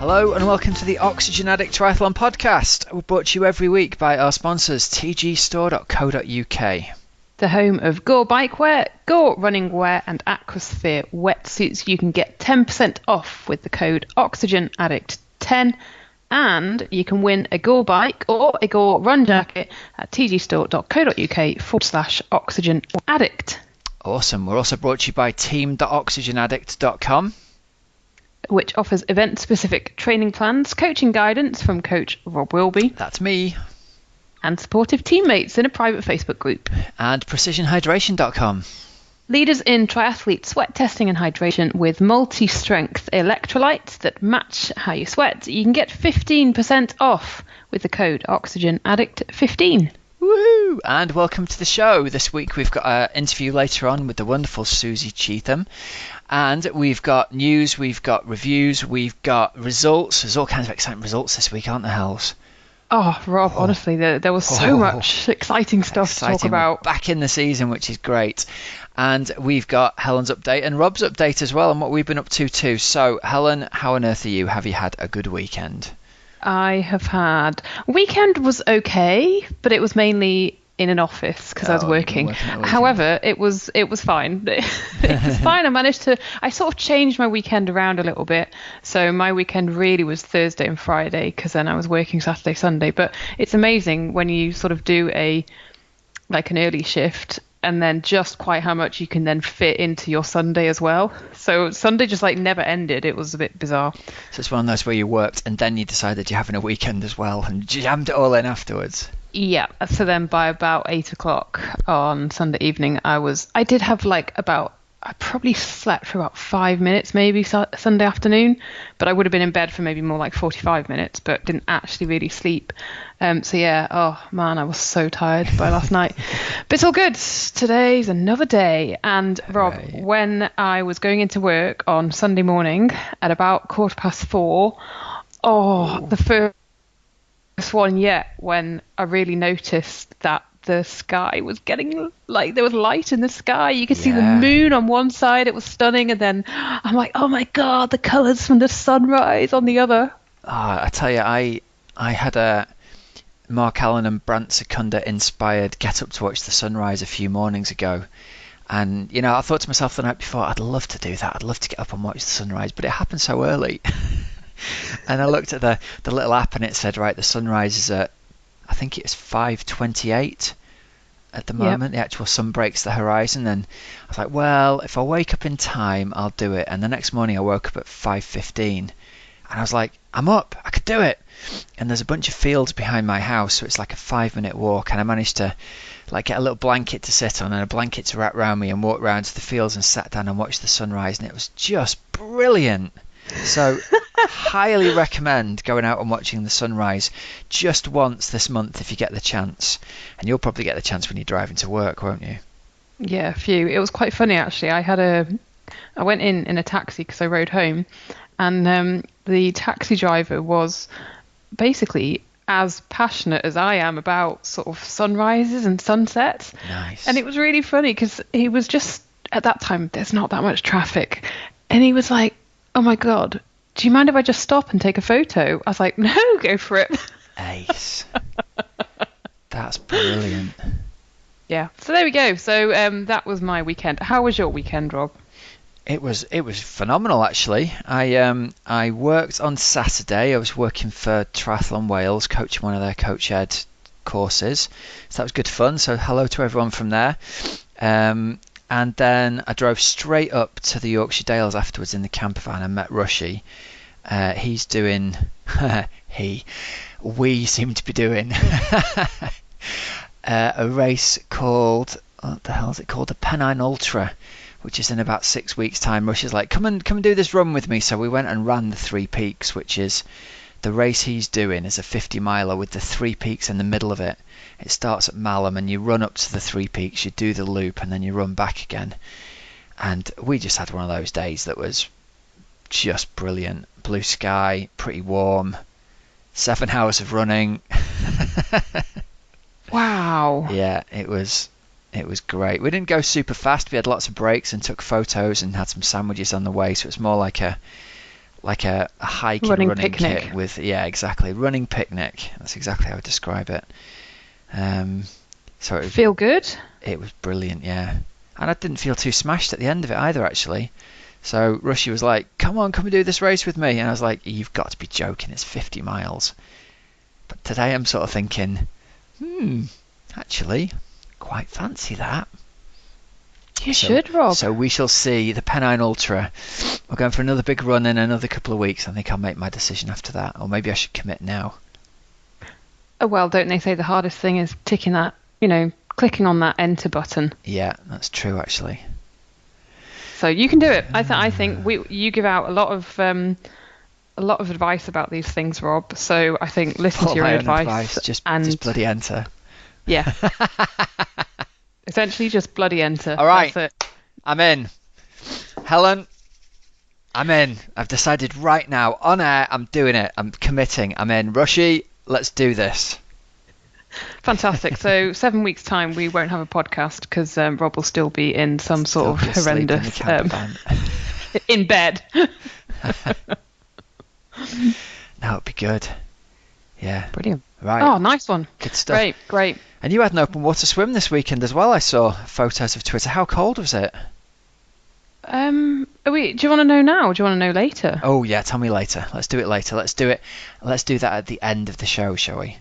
Hello and welcome to the Oxygenaddict Triathlon Podcast. We're brought to you every week by our sponsors, tgstore.co.uk. The home of Gore bike wear, Gore running wear and Aquasphere wetsuits. You can get 10% off with the code Oxygenaddict10, and you can win a Gore bike or a Gore run jacket at tgstore.co.uk/oxygenaddict. Awesome. We're also brought to you by team.oxygenaddict.com, which offers event-specific training plans, coaching guidance from Coach Rob Wilby. That's me. And supportive teammates in a private Facebook group. And precisionhydration.com. Leaders in triathlete sweat testing and hydration with multi-strength electrolytes that match how you sweat. You can get 15% off with the code OxygenAddict15. Woohoo! And welcome to the show. This week we've got an interview later on with the wonderful Susie Cheetham. And we've got news, we've got reviews, we've got results. There's all kinds of exciting results this week, aren't there, Hells? Oh, Rob, honestly, there was so much exciting stuff to talk about. Back in the season, which is great. And we've got Helen's update and Rob's update as well, and what we've been up to too. So, Helen, how on earth are you? Have you had a good weekend? I have had... Weekend was okay, but it was mainly in an office because I was working. However, it was fine. It was fine. I sort of changed my weekend around a little bit. So my weekend really was Thursday and Friday because then I was working Saturday, Sunday. But it's amazing when you sort of do an early shift and then just quite how much you can then fit into your Sunday as well. So Sunday just never ended. It was a bit bizarre. So it's one of those where you worked and then you decided you're having a weekend as well and jammed it all in afterwards. Yeah, so then by about 8 o'clock on Sunday evening, I did have I probably slept for about 5 minutes maybe Sunday afternoon, but I would have been in bed for maybe more like 45 minutes, but didn't actually really sleep. So yeah, oh man, I was so tired by last night. But it's all good. Today's another day. And Rob, when I was going into work on Sunday morning at about 4:15, the first one yet when I really noticed that the sky was getting there was light in the sky. You could see the moon on one side, it was stunning, and then I'm like, oh my god, the colours from the sunrise on the other. I tell you, I had a Mark Allen and Brant Secunda inspired get up to watch the sunrise a few mornings ago, and I thought to myself the night before, I'd love to do that, I'd love to get up and watch the sunrise, but it happened so early. And I looked at the little app and it said, right, the sunrise is at, I think it's 5:28 at the moment. The actual sun breaks the horizon. And I was like, well, if I wake up in time, I'll do it. And the next morning I woke up at 5:15 and I was like, I'm up, I could do it. And there's a bunch of fields behind my house, so it's like a 5-minute walk, and I managed to get a little blanket to sit on and a blanket to wrap around me and walk around to the fields and sat down and watched the sunrise, and it was just brilliant. So highly recommend going out and watching the sunrise just once this month if you get the chance, and you'll probably get the chance when you're driving to work, won't you? Yeah, a few. It was quite funny actually. I went in a taxi because I rode home, and the taxi driver was basically as passionate as I am about sort of sunrises and sunsets. Nice. And it was really funny because he was just, at that time there's not that much traffic, and he was like, oh my god, do you mind if I just stop and take a photo? I was like, no, go for it. Ace. That's brilliant. Yeah, so there we go. So that was my weekend. How was your weekend, Rob? It was phenomenal actually. I worked on Saturday. I was working for Triathlon Wales, coaching one of their Coach Ed courses. So that was good fun. So hello to everyone from there. And then I drove straight up to the Yorkshire Dales afterwards in the camper van and met Rushy. He's doing, we seem to be doing a race called, what the hell is it called? The Pennine Ultra, which is in about 6 weeks' time. Rushy's like, come and do this run with me. So we went and ran the Three Peaks, which is the race he's doing is a 50 miler with the Three Peaks in the middle of it. It starts at Malham and you run up to the Three Peaks, you do the loop, and then you run back again. And we just had one of those days that was just brilliant. Blue sky, pretty warm, 7 hours of running. Wow. Yeah, it was great. We didn't go super fast. We had lots of breaks and took photos and had some sandwiches on the way. So it's more like a like a hike and running picnic kit with, yeah, exactly, running picnic. That's exactly how I would describe it. So it feel good. It was brilliant, yeah. And I didn't feel too smashed at the end of it either, actually. So Rushy was like, come on, come and do this race with me. And I was like, you've got to be joking, it's 50 miles. But today I'm sort of thinking, actually, quite fancy that. You should, Rob. So we shall see the Pennine Ultra. We're going for another big run in another couple of weeks. I think I'll make my decision after that. Or maybe I should commit now. Oh, well, don't they say the hardest thing is ticking that, clicking on that enter button? Yeah, that's true, actually. So you can do it. I think you give out a lot of advice about these things, Rob. So I think listen to your own advice. Just bloody enter. Yeah. Essentially, just bloody enter. All right. That's it. I'm in. Helen, I'm in. I've decided right now, on air, I'm doing it. I'm committing. I'm in. Rushy, let's do this. Fantastic. So 7 weeks' time, we won't have a podcast because Rob will still be in some sort of horrendous... in bed. That would be good. Yeah. Brilliant. Right. Oh, nice one. Good stuff. Great. And you had an open water swim this weekend as well. I saw photos of Twitter. How cold was it? Do you want to know now or do you want to know later? Oh yeah, tell me later. Let's do it later. Let's do that at the end of the show, shall we?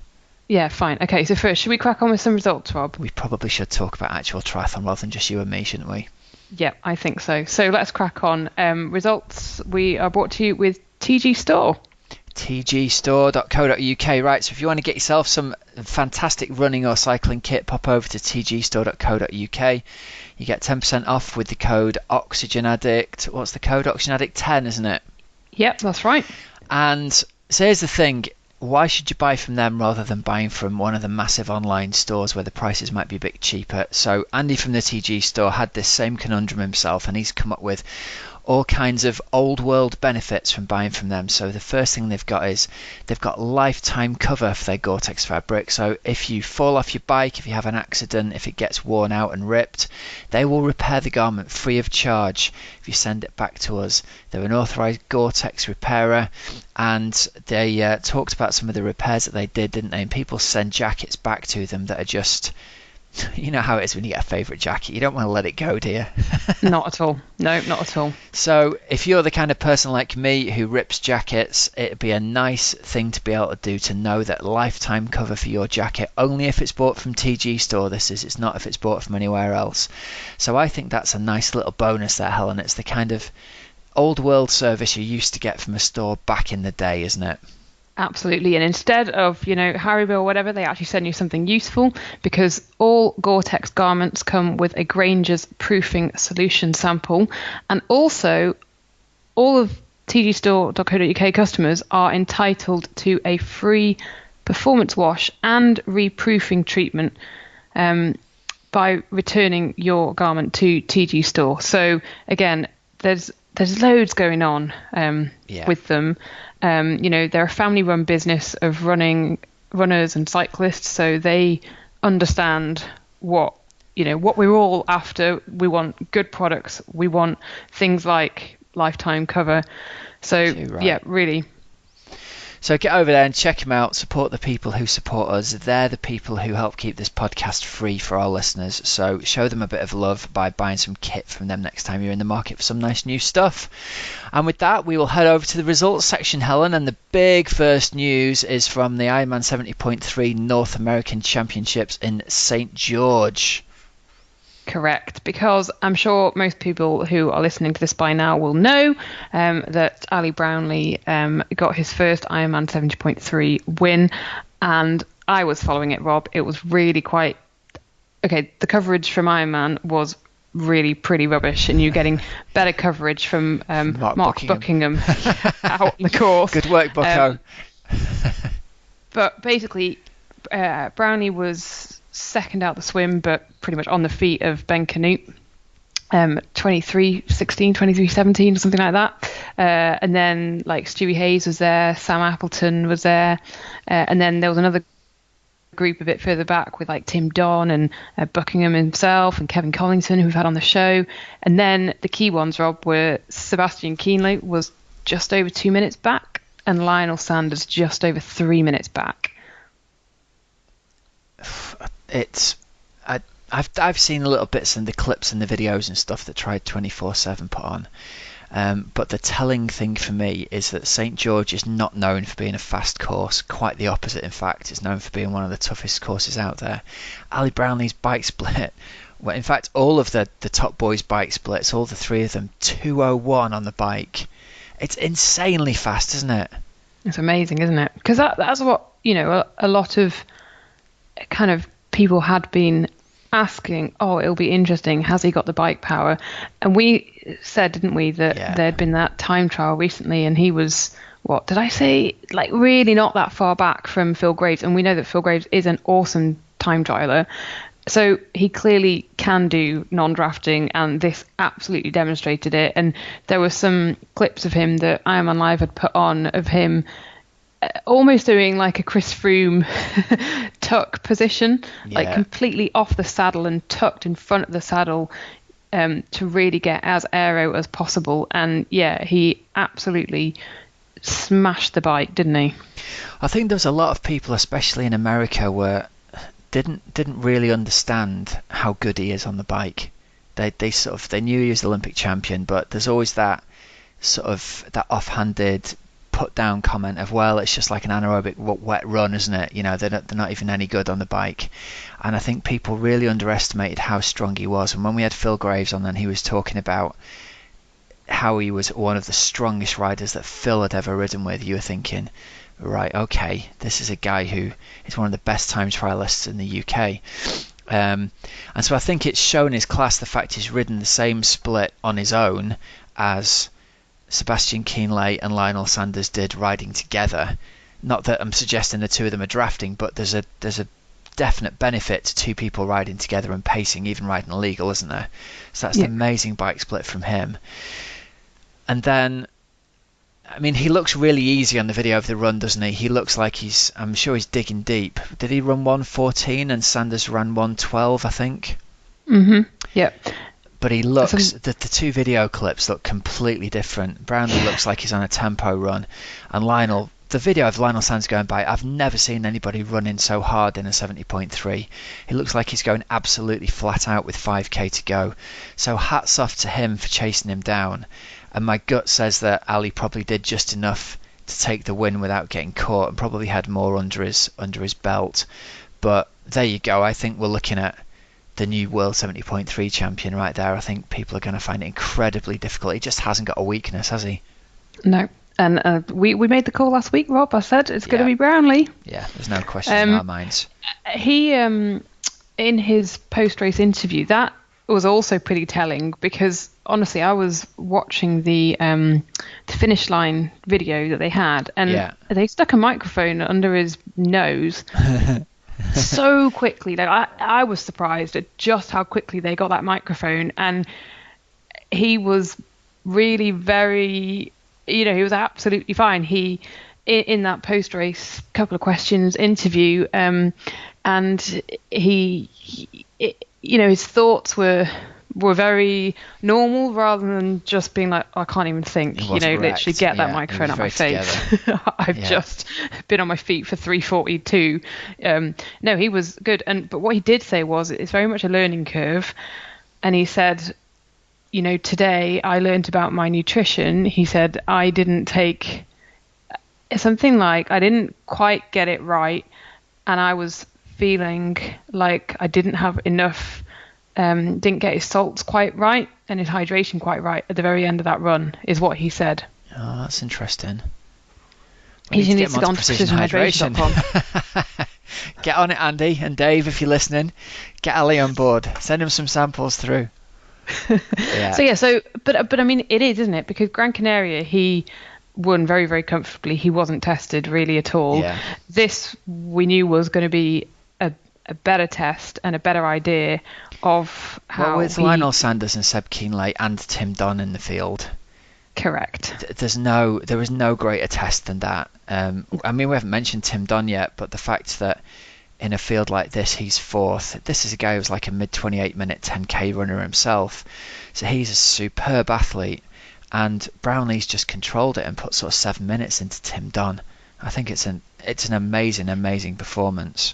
Yeah, fine. Okay, so first, should we crack on with some results, Rob? We probably should talk about actual triathlon rather than just you and me, shouldn't we? Yeah, I think so. So let's crack on. Results we are brought to you with TG Store. tgstore.co.uk. Right, so if you want to get yourself some fantastic running or cycling kit, pop over to tgstore.co.uk. You get 10% off with the code Oxygenaddict. What's the code? Oxygenaddict 10, isn't it? Yep, that's right. And so here's the thing. Why should you buy from them rather than buying from one of the massive online stores where the prices might be a bit cheaper? So Andy from the TG Store had this same conundrum himself, and he's come up with all kinds of old world benefits from buying from them. So the first thing they've got is they've got lifetime cover for their Gore-Tex fabric. So if you fall off your bike, if you have an accident, if it gets worn out and ripped, they will repair the garment free of charge if you send it back to us. They're an authorized Gore-Tex repairer, and they talked about some of the repairs that they did, didn't they? And people send jackets back to them that are just, you know how it is when you get a favourite jacket. You don't want to let it go, do you? Not at all. No, not at all. So if you're the kind of person like me who rips jackets, it'd be a nice thing to be able to do, to know that lifetime cover for your jacket, only if it's bought from TG Store. It's not if it's bought from anywhere else. So I think that's a nice little bonus there, Helen. It's the kind of old world service you used to get from a store back in the day, isn't it? Absolutely. And instead of, Haribo or whatever, they actually send you something useful, because all Gore-Tex garments come with a Granger's proofing solution sample. And also, all of tgstore.co.uk customers are entitled to a free performance wash and reproofing treatment by returning your garment to TG Store. So again, there's loads going on with them. They're a family-run business of runners and cyclists, so they understand what we're all after. We want good products. We want things like lifetime cover. So yeah, really. So get over there and check them out. Support the people who support us. They're the people who help keep this podcast free for our listeners. So show them a bit of love by buying some kit from them next time you're in the market for some nice new stuff. And with that, we will head over to the results section, Helen. And the big first news is from the Ironman 70.3 North American Championships in St. George. Correct, because I'm sure most people who are listening to this by now will know that Ali Brownlee got his first Ironman 70.3 win, and I was following it, Rob. It was really quite... Okay, the coverage from Ironman was really pretty rubbish, and you're getting better coverage from Mark Buckingham out on the course. Good work, Bucko. But basically, Brownlee was second out the swim, but pretty much on the feet of Ben Canute, 23:16, 23:17, or something like that. And then Stewie Hayes was there, Sam Appleton was there, and then there was another group a bit further back with Tim Don and Buckingham himself and Kevin Collington, who we've had on the show. And then the key ones, Rob, were Sebastian Kienle was just over 2 minutes back, and Lionel Sanders just over 3 minutes back. I've seen little bits in the clips and the videos and stuff that Tried 24/7 put on. But the telling thing for me is that St George is not known for being a fast course. Quite the opposite, in fact. It's known for being one of the toughest courses out there. Ali Brownlee's bike split, well, in fact, all of the top boys' bike splits, all the three of them, 2:01 on the bike. It's insanely fast, isn't it? It's amazing, isn't it? Because that's what, a lot of kind of people had been asking, it'll be interesting, has he got the bike power? And we said, didn't we, that there'd been that time trial recently, and he was, what did I say, like really not that far back from Phil Graves, and we know that Phil Graves is an awesome time trialer, so he clearly can do non-drafting, and this absolutely demonstrated it. And there were some clips of him that Ironman Live had put on of him almost doing like a Chris Froome tuck position, like completely off the saddle and tucked in front of the saddle, to really get as aero as possible. And he absolutely smashed the bike, didn't he? I think there's a lot of people, especially in America, where didn't really understand how good he is on the bike. They knew he was the Olympic champion, but there's always that sort of that offhanded put down comment of, well, it's just like an anaerobic wet run, isn't it? They're not even any good on the bike. And I think people really underestimated how strong he was. And when we had Phil Graves on, then he was talking about how he was one of the strongest riders that Phil had ever ridden with. You were thinking, right, okay, this is a guy who is one of the best time trialists in the UK. And so I think it's shown his class, the fact he's ridden the same split on his own as Sebastian Kienle and Lionel Sanders did riding together. Not that I'm suggesting the two of them are drafting, but there's a definite benefit to two people riding together and pacing, even riding illegal, isn't there? So that's an amazing bike split from him. And then, I mean, he looks really easy on the video of the run, doesn't he? He looks like I'm sure he's digging deep. Did he run 1:14 and Sanders ran 1:12, I think? Mm-hmm. Yeah. But he looks, the two video clips look completely different. Brownlee looks like he's on a tempo run. And Lionel, the video of Lionel Sanders going by, I've never seen anybody running so hard in a 70.3. He looks like he's going absolutely flat out with 5k to go. So hats off to him for chasing him down. And my gut says that Ali probably did just enough to take the win without getting caught, and probably had more under his belt. But there you go. I think we're looking at the new World 70.3 champion right there. I think people are going to find it incredibly difficult. He just hasn't got a weakness, has he? No. And we made the call last week, Rob. I said it's going to be Brownlee. Yeah, there's no question in our minds. He, in his post-race interview, that was also pretty telling, because honestly, I was watching the finish line video that they had, and they stuck a microphone under his nose so quickly. Like I was surprised at just how quickly they got that microphone, and he was really very, he was absolutely fine. He, in that post-race couple of questions interview, and he his thoughts were very normal, rather than just being like, I can't even think, literally get that microphone out my face. I've just been on my feet for 3:42. No, he was good. But what he did say was, it's very much a learning curve. And he said, today I learned about my nutrition. He said, I didn't take something like, I didn't quite get it right. And I was feeling like I didn't have enough, didn't get his salts quite right and his hydration quite right at the very end of that run, is what he said. Oh, that's interesting. He needs to get on to precisionhydration.com. Get on it, Andy and Dave, if you're listening. Get Ali on board. Send him some samples through. But I mean, it is, isn't it? Because Gran Canaria, he won very, very comfortably. He wasn't tested really at all. Yeah. This we knew was going to be a better test and a better idea of how. Well, with Lionel Sanders and Seb Kienle and Tim Don in the field. Correct. There was no greater test than that. I mean, we haven't mentioned Tim Don yet, but the fact that in a field like this he's fourth. This is a guy who's like a mid 28 minute 10k runner himself, so he's a superb athlete. and Brownlee's just controlled it and put sort of 7 minutes into Tim Don. I think it's an amazing performance.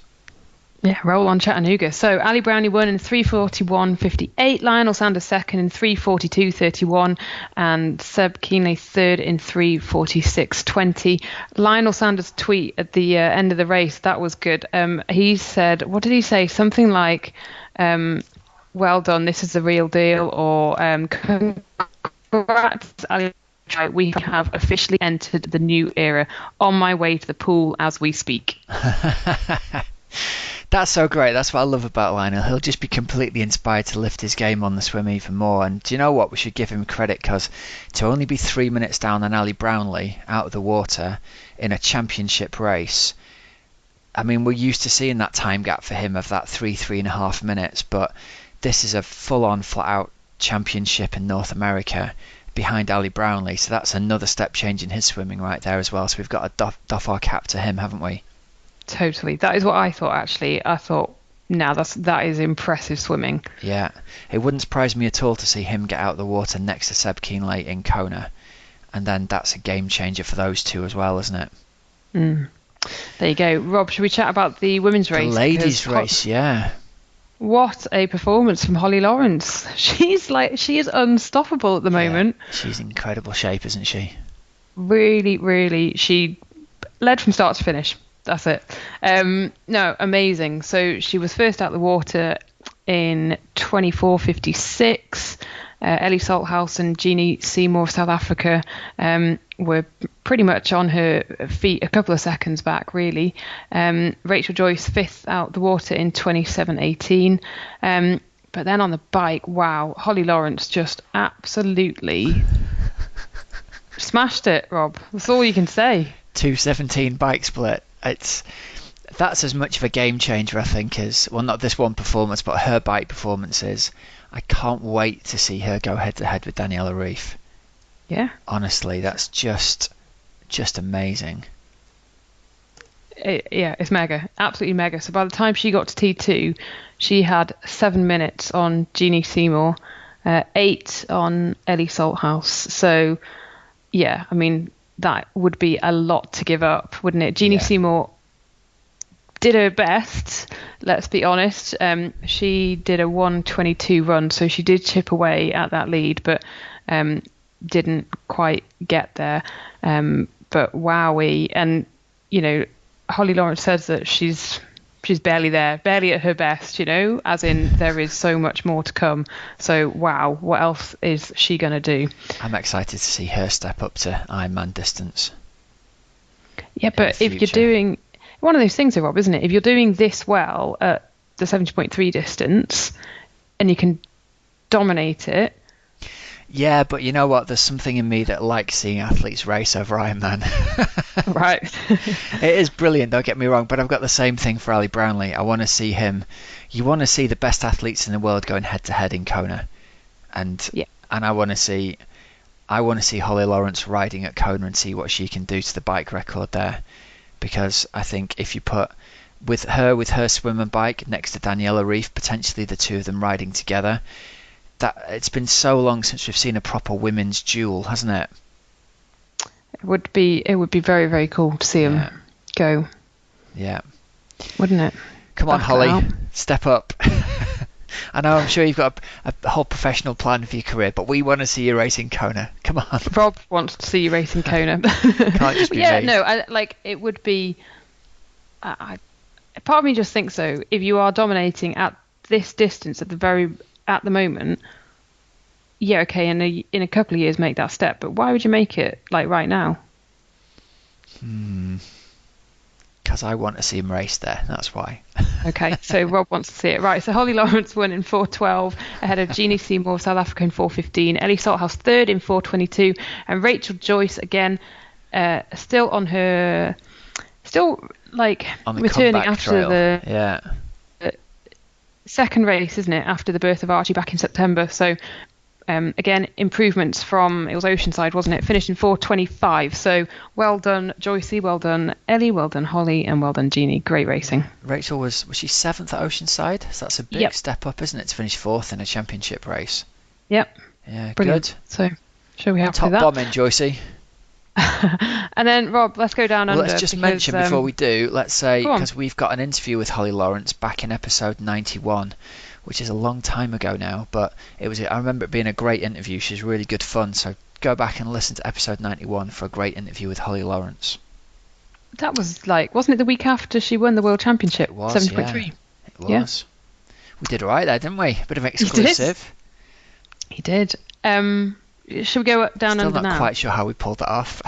Yeah, roll on Chattanooga. So Ali Brownlee won in 3:41.58, Lionel Sanders second in 3:42.31, and Seb Keenley third in 3:46.20. Lionel Sanders' tweet at the end of the race, that was good. He said, what did he say? Something like, well done, this is the real deal, or congrats, Ali. We have officially entered the new era. On my way to the pool as we speak. That's so great. That's what I love about Lionel. He'll just be completely inspired to lift his game on the swim even more. And do you know what? We should give him credit, because to only be 3 minutes down on Ali Brownlee out of the water in a championship race, I mean, we're used to seeing that time gap for him of that 3.5 minutes, but this is a full-on, flat-out championship in North America behind Ali Brownlee. So that's another step change in his swimming right there as well. So we've got to doff our cap to him, haven't we? Totally. That is what I thought, actually. I thought, that is impressive swimming. Yeah. It wouldn't surprise me at all to see him get out of the water next to Seb Keenley in Kona. And then that's a game changer for those two as well, isn't it? There you go. Rob, should we chat about the women's race? The ladies' race, yeah. What a performance from Holly Lawrence. She is unstoppable at the moment. She's in incredible shape, isn't she? Really, really. She led from start to finish. That's it. No, amazing. So she was first out the water in 24:56. Ellie Salthouse and Jeannie Seymour of South Africa were pretty much on her feet a couple of seconds back, really. Rachel Joyce fifth out the water in 27:18. But then on the bike, wow, Holly Lawrence just absolutely smashed it, Rob. That's all you can say. 2:17 bike split. That's as much of a game changer, I think, as, well, not this one performance, but her bike performances. I can't wait to see her go head to head with Daniela Reef. Yeah. Honestly, that's just amazing. It's mega, absolutely mega. So by the time she got to T2, she had 7 minutes on Jeannie Seymour, 8 on Ellie Salthouse. So yeah, I mean, that would be a lot to give up, wouldn't it? Jeannie Seymour did her best, let's be honest. She did a 1:22 run, so she did chip away at that lead, but didn't quite get there. But wowee. And, you know, Holly Lawrence says that she's barely there, barely at her best, you know, as in there is so much more to come. So, wow, what else is she going to do? I'm excited to see her step up to Ironman distance. Yeah, but if you're doing... One of those things, Rob, isn't it? If you're doing this well at the 70.3 distance and you can dominate it... Yeah, but you know what? There's something in me that likes seeing athletes race over Ironman. Right. It is brilliant, don't get me wrong, but I've got the same thing for Ali Brownlee. I want to see him. You want to see the best athletes in the world going head to head in Kona, and I want to see Holly Lawrence riding at Kona and see what she can do to the bike record there, because I think if you put with her swim and bike next to Daniela Reef, potentially the two of them riding together, that it's been so long since we've seen a proper women's duel, hasn't it? It would be very, very cool to see them go. Yeah. Wouldn't it? Come on, Holly, step up. I know, I'm sure you've got a whole professional plan for your career, but we want to see you racing Kona. Come on. Rob wants to see you racing Kona. Can't just be me. No, it would be... part of me just thinks, so, if you are dominating at this distance at the moment, yeah, okay, and in a couple of years make that step, but why would you make it like right now? Because I want to see him race there, that's why. Okay, so Rob wants to see it. Right, so Holly Lawrence won in 4:12 ahead of Jeannie Seymour of South Africa in 4:15, Ellie Salthouse third in 4:22, and Rachel Joyce again still returning after trail. the second race, isn't it, after the birth of Archie back in September. So again, improvements from, it was Oceanside, wasn't it? Finished in 4:25. So well done, Joycey, well done, Ellie, well done, Holly, and well done, Jeannie. Great racing. Rachel was she 7th at Oceanside? So that's a big step up, isn't it, to finish 4th in a championship race? Yep. Yeah, brilliant. Good. So Sure, we have to Top do that. bombing, Joycey. And then, Rob, let's go down under. Let's just mention before we do, let's say, Go on. because we've got an interview with Holly Lawrence back in episode 91, which is a long time ago now, but I remember it being a great interview. She's really good fun, so go back and listen to episode 91 for a great interview with Holly Lawrence. That was wasn't it the week after she won the World Championship? It was, 70.3. yeah. It was. Yeah. We did all right there, didn't we? Bit of exclusive. He did. Should we go down Still under now? not quite sure how we pulled that off.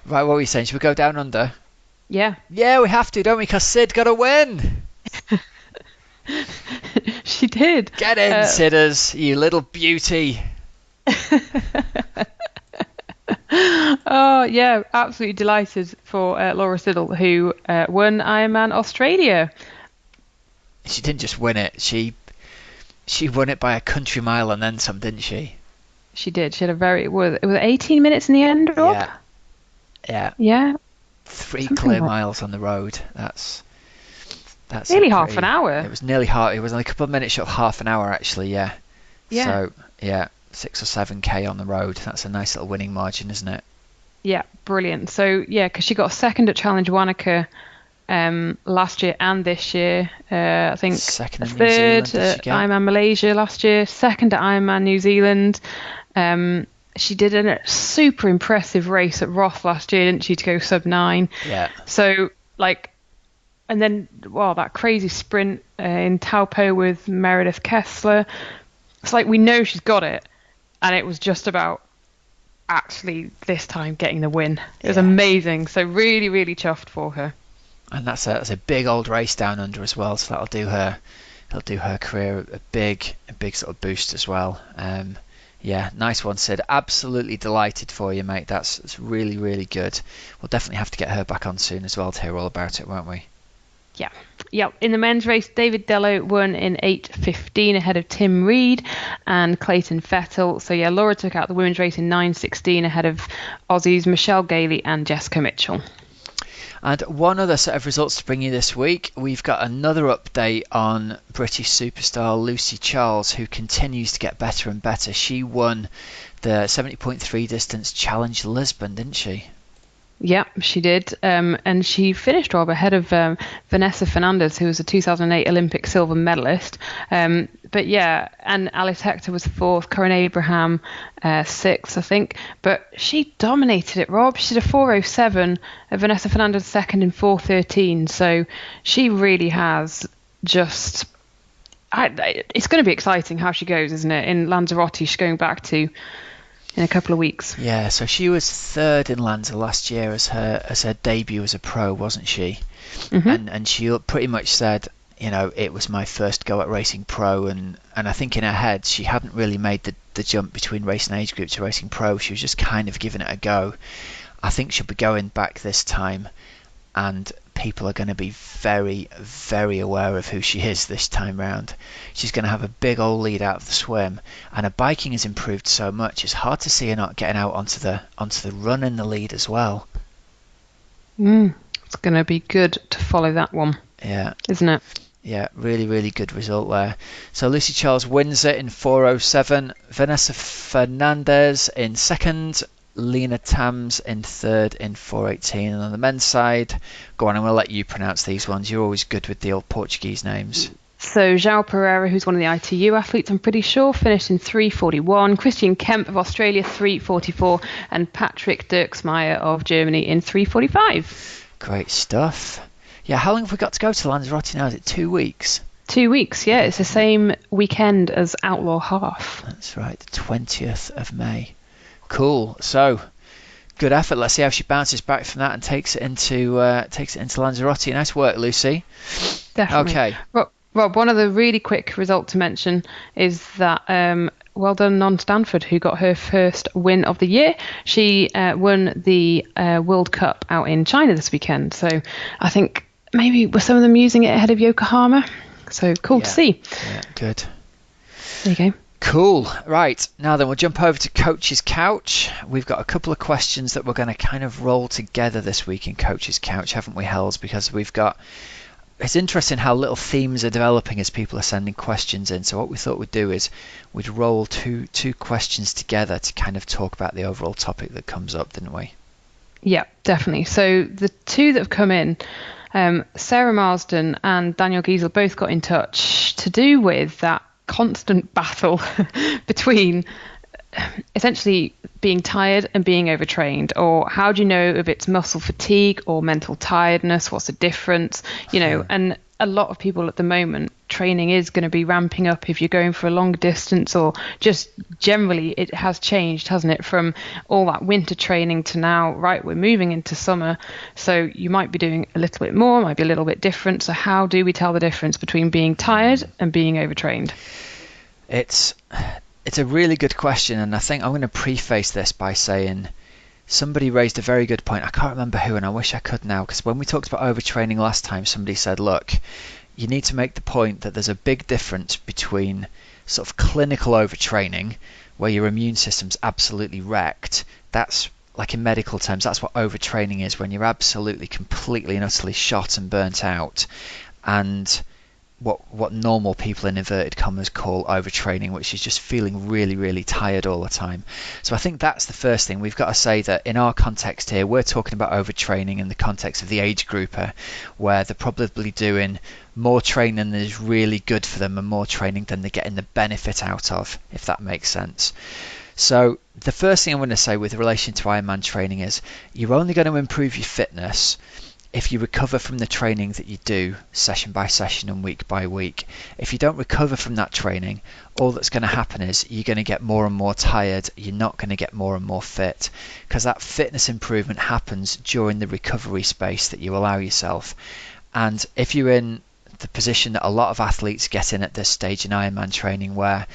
Right, what were you saying? Should we go down under? Yeah. Yeah, we have to, don't we? Because Sid got a win. She did. Get in, Sidders, you little beauty. Oh, yeah, absolutely delighted for Laura Siddle, who won Ironman Australia. She didn't just win it. She won it by a country mile and then some, didn't she? She did. She had it was 18 minutes in the end, Rob? Yeah. Yeah. Yeah. 3 clear miles on the road. That's nearly half an hour. It was nearly half. It was only a couple of minutes short of half an hour, actually. Yeah. Yeah. So yeah, 6 or 7k on the road. That's a nice little winning margin, isn't it? Yeah, brilliant. So yeah, because she got second at Challenge Wanaka last year and this year. I think second in third New Zealand, at Ironman Malaysia last year, second at Ironman New Zealand. She did a super impressive race at Roth last year, didn't she, to go sub 9? Yeah. So and then that crazy sprint in Taupo with Meredith Kessler. It's we know she's got it, and it was just about actually this time getting the win. It was amazing. So really, really chuffed for her. And that's a big old race down under as well. So that'll do her career a big sort of boost as well. Yeah, nice one, Sid. Absolutely delighted for you, mate. That's really, really good. We'll definitely have to get her back on soon as well to hear all about it, won't we? Yeah. Yep. In the men's race, David Dello won in 8:15 ahead of Tim Reed and Clayton Fettel. So yeah, Laura took out the women's race in 9:16 ahead of Aussies Michelle Gailey and Jessica Mitchell. And one other set of results to bring you this week. We've got another update on British superstar Lucy Charles, who continues to get better and better. She won the 70.3 distance Challenge Lisbon, didn't she? Yeah, she did. And she finished, Rob, ahead of Vanessa Fernandez, who was a 2008 Olympic silver medalist. But yeah, and Alice Hector was 4th, Corinne Abraham 6th, I think. But she dominated it, Rob. She did a 4:07, Vanessa Fernandez 2nd in 4:13. So she really has just... it's going to be exciting how she goes, isn't it? In Lanzarote, she's going back to in a couple of weeks. Yeah, so she was 3rd in Lanza last year as her debut as a pro, wasn't she? Mm-hmm. And she pretty much said, it was my first go at racing pro, and I think in her head she hadn't really made the jump between racing age group to racing pro. She was just kind of giving it a go. I think she'll be going back this time, and people are going to be very, very aware of who she is this time round. She's going to have a big old lead out of the swim, and her biking has improved so much. It's hard to see her not getting out onto the run in the lead as well. It's going to be good to follow that one. Yeah, isn't it? Yeah, really, really good result there. So Lucy Charles wins it in 4:07. Vanessa Fernandez in 2nd. Lena Tams in 3rd in 4:18. And on the men's side, go on, I'm going to let you pronounce these ones. You're always good with the old Portuguese names. So João Pereira, who's one of the ITU athletes, I'm pretty sure, finished in 3:41. Christian Kemp of Australia, 3:44. And Patrick Dirksmeyer of Germany in 3:45. Great stuff. Yeah, how long have we got to go to Lanzarote now? Is it 2 weeks? 2 weeks, yeah. It's the same weekend as Outlaw Half. That's right, the 20th of May. Cool. So, good effort. Let's see how she bounces back from that and takes it into Lanzarote. Nice work, Lucy. Definitely. Okay. Rob, one other really quick result to mention is that well done Non Stanford, who got her first win of the year. She won the World Cup out in China this weekend. So I think maybe were some of them using it ahead of Yokohama. So cool to see. Yeah, good. There you go. Cool. Right. Now then, we'll jump over to Coach's Couch. We've got a couple of questions that we're going to kind of roll together this week in Coach's Couch, haven't we, Hells? Because we've got it's interesting how little themes are developing as people are sending questions in. So what we thought we'd do is we'd roll two questions together to kind of talk about the overall topic that comes up, didn't we? Yeah, definitely. So the two that have come in, Sarah Marsden and Daniel Giesel, both got in touch to do with that constant battle between essentially being tired and being overtrained, or how do you know if it's muscle fatigue or mental tiredness? What's the difference? And a lot of people at the moment, training is going to be ramping up if you're going for a long distance, or just generally it has changed, hasn't it, from all that winter training to now, right, we're moving into summer. So you might be doing a little bit more, might be a little bit different. So how do we tell the difference between being tired and being overtrained? It's a really good question, and I think I'm going to preface this by saying somebody raised a very good point. I can't remember who, and I wish I could now, because when we talked about overtraining last time, somebody said, look, you need to make the point that there's a big difference between sort of clinical overtraining, where your immune system's absolutely wrecked. That's, like in medical terms, that's what overtraining is, when you're absolutely, completely and utterly shot and burnt out, and what normal people in inverted commas call overtraining, which is just feeling really, really tired all the time. So I think that's the first thing. We've got to say that in our context here, we're talking about overtraining in the context of the age grouper, where they're probably doing more training than is really good for them and more training than they're getting the benefit out of, if that makes sense. So the first thing I'm going to say with relation to Ironman training is you're only going to improve your fitness if you recover from the training that you do session by session and week by week. If you don't recover from that training, all that's going to happen is you're going to get more and more tired. You're not going to get more and more fit, because that fitness improvement happens during the recovery space that you allow yourself. And if you're in the position that a lot of athletes get in at this stage in Ironman training, where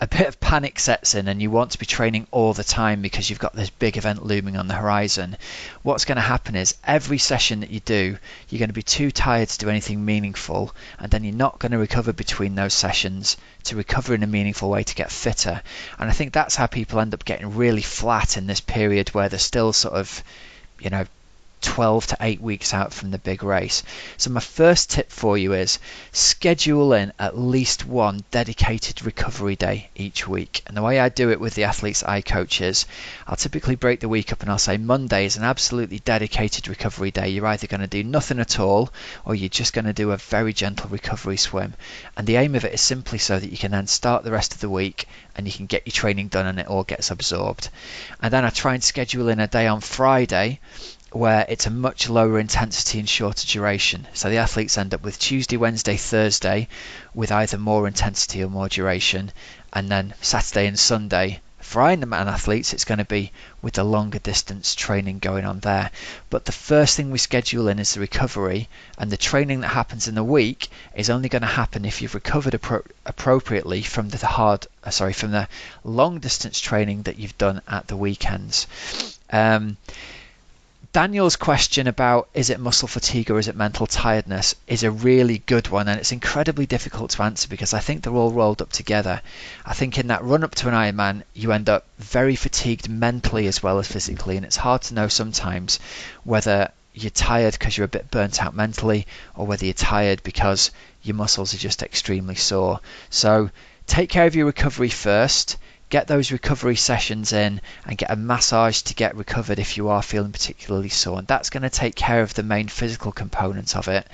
a bit of panic sets in and you want to be training all the time because you've got this big event looming on the horizon, what's going to happen is every session that you do, you're going to be too tired to do anything meaningful, and then you're not going to recover between those sessions to recover in a meaningful way to get fitter. And I think that's how people end up getting really flat in this period where they're still sort of, 12 to 8 weeks out from the big race. So my first tip for you is schedule in at least one dedicated recovery day each week. And the way I do it with the athletes I coach is I'll typically break the week up and I'll say Monday is an absolutely dedicated recovery day. You're either going to do nothing at all, or you're just going to do a very gentle recovery swim. And the aim of it is simply so that you can then start the rest of the week and you can get your training done and it all gets absorbed. And then I try and schedule in a day on Friday where it's a much lower intensity and shorter duration. So the athletes end up with Tuesday, Wednesday, Thursday with either more intensity or more duration, and then Saturday and Sunday for Ironman athletes it's going to be with the longer distance training going on there. But the first thing we schedule in is the recovery, and the training that happens in the week is only going to happen if you've recovered appropriately from the long distance training that you've done at the weekends. Daniel's question about is it muscle fatigue or is it mental tiredness is a really good one, and it's incredibly difficult to answer because I think they're all rolled up together. I think in that run up to an Ironman you end up very fatigued mentally as well as physically, and it's hard to know sometimes whether you're tired because you're a bit burnt out mentally or whether you're tired because your muscles are just extremely sore. So take care of your recovery first. Get those recovery sessions in and get a massage to get recovered if you are feeling particularly sore, and that's going to take care of the main physical component of it.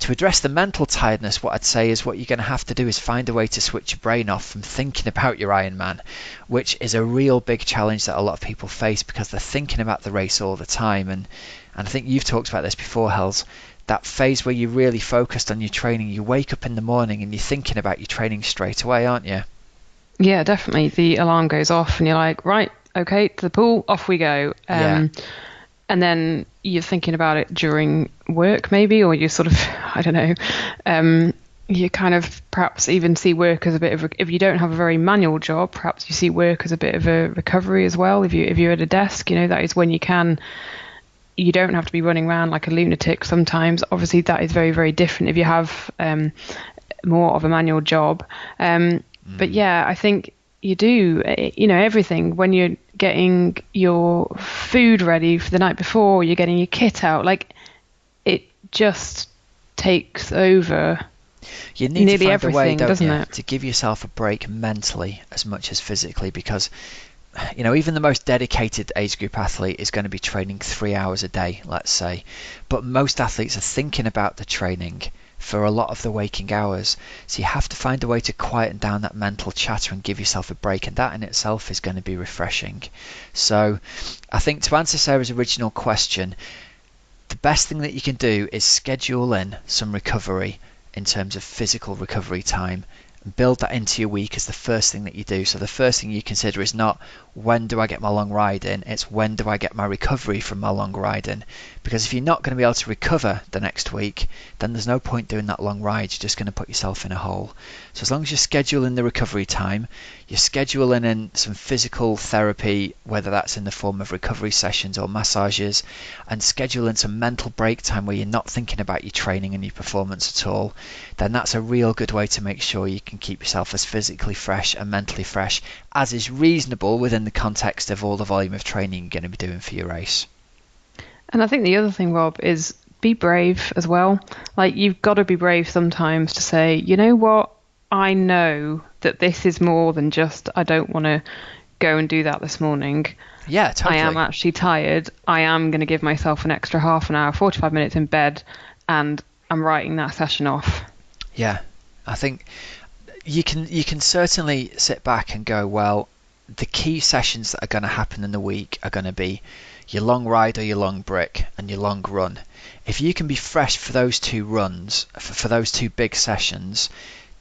To address the mental tiredness, what I'd say is what you're going to have to do is find a way to switch your brain off from thinking about your Ironman, which is a real big challenge that a lot of people face because they're thinking about the race all the time. And I think you've talked about this before, Hells, that phase where you're really focused on your training. You wake up in the morning and you're thinking about your training straight away, aren't you? Yeah, definitely. The alarm goes off and you're like, right, okay, to the pool, off we go. And then you're thinking about it during work maybe, or you sort of, I don't know, you kind of perhaps even see work as a bit of, if you don't have a very manual job, perhaps you see work as a bit of a recovery as well. If you're at a desk, that is when you don't have to be running around like a lunatic sometimes. Obviously that is very, very different if you have more of a manual job. But yeah, I think you do, everything when you're getting your food ready for the night before, you're getting your kit out, like it just takes over You need nearly to find everything, a way, don't doesn't you, it? to give yourself a break mentally as much as physically, because even the most dedicated age group athlete is going to be training 3 hours a day, let's say, but most athletes are thinking about the training for a lot of the waking hours. So you have to find a way to quieten down that mental chatter and give yourself a break, and that in itself is going to be refreshing. So I think, to answer Sarah's original question, the best thing that you can do is schedule in some recovery in terms of physical recovery time. Build that into your week as the first thing that you do. So the first thing you consider is not when do I get my long ride in, it's when do I get my recovery from my long ride in. Because if you're not going to be able to recover the next week, then there's no point doing that long ride. You're just going to put yourself in a hole. So as long as you're scheduling the recovery time, you're scheduling in some physical therapy, whether that's in the form of recovery sessions or massages, and scheduling some mental break time where you're not thinking about your training and your performance at all, then that's a real good way to make sure you can keep yourself as physically fresh and mentally fresh as is reasonable within the context of all the volume of training you're going to be doing for your race. And I think the other thing, Rob, is be brave as well. Like, you've got to be brave sometimes to say, you know what, I know that this is more than just I don't want to go and do that this morning. Yeah, totally. I am actually tired. I am going to give myself an extra half an hour, 45 minutes in bed, and I'm writing that session off. Yeah, I think you can certainly sit back and go, well, the key sessions that are going to happen in the week are going to be your long ride or your long brick and your long run. If you can be fresh for those two runs, for those two big sessions,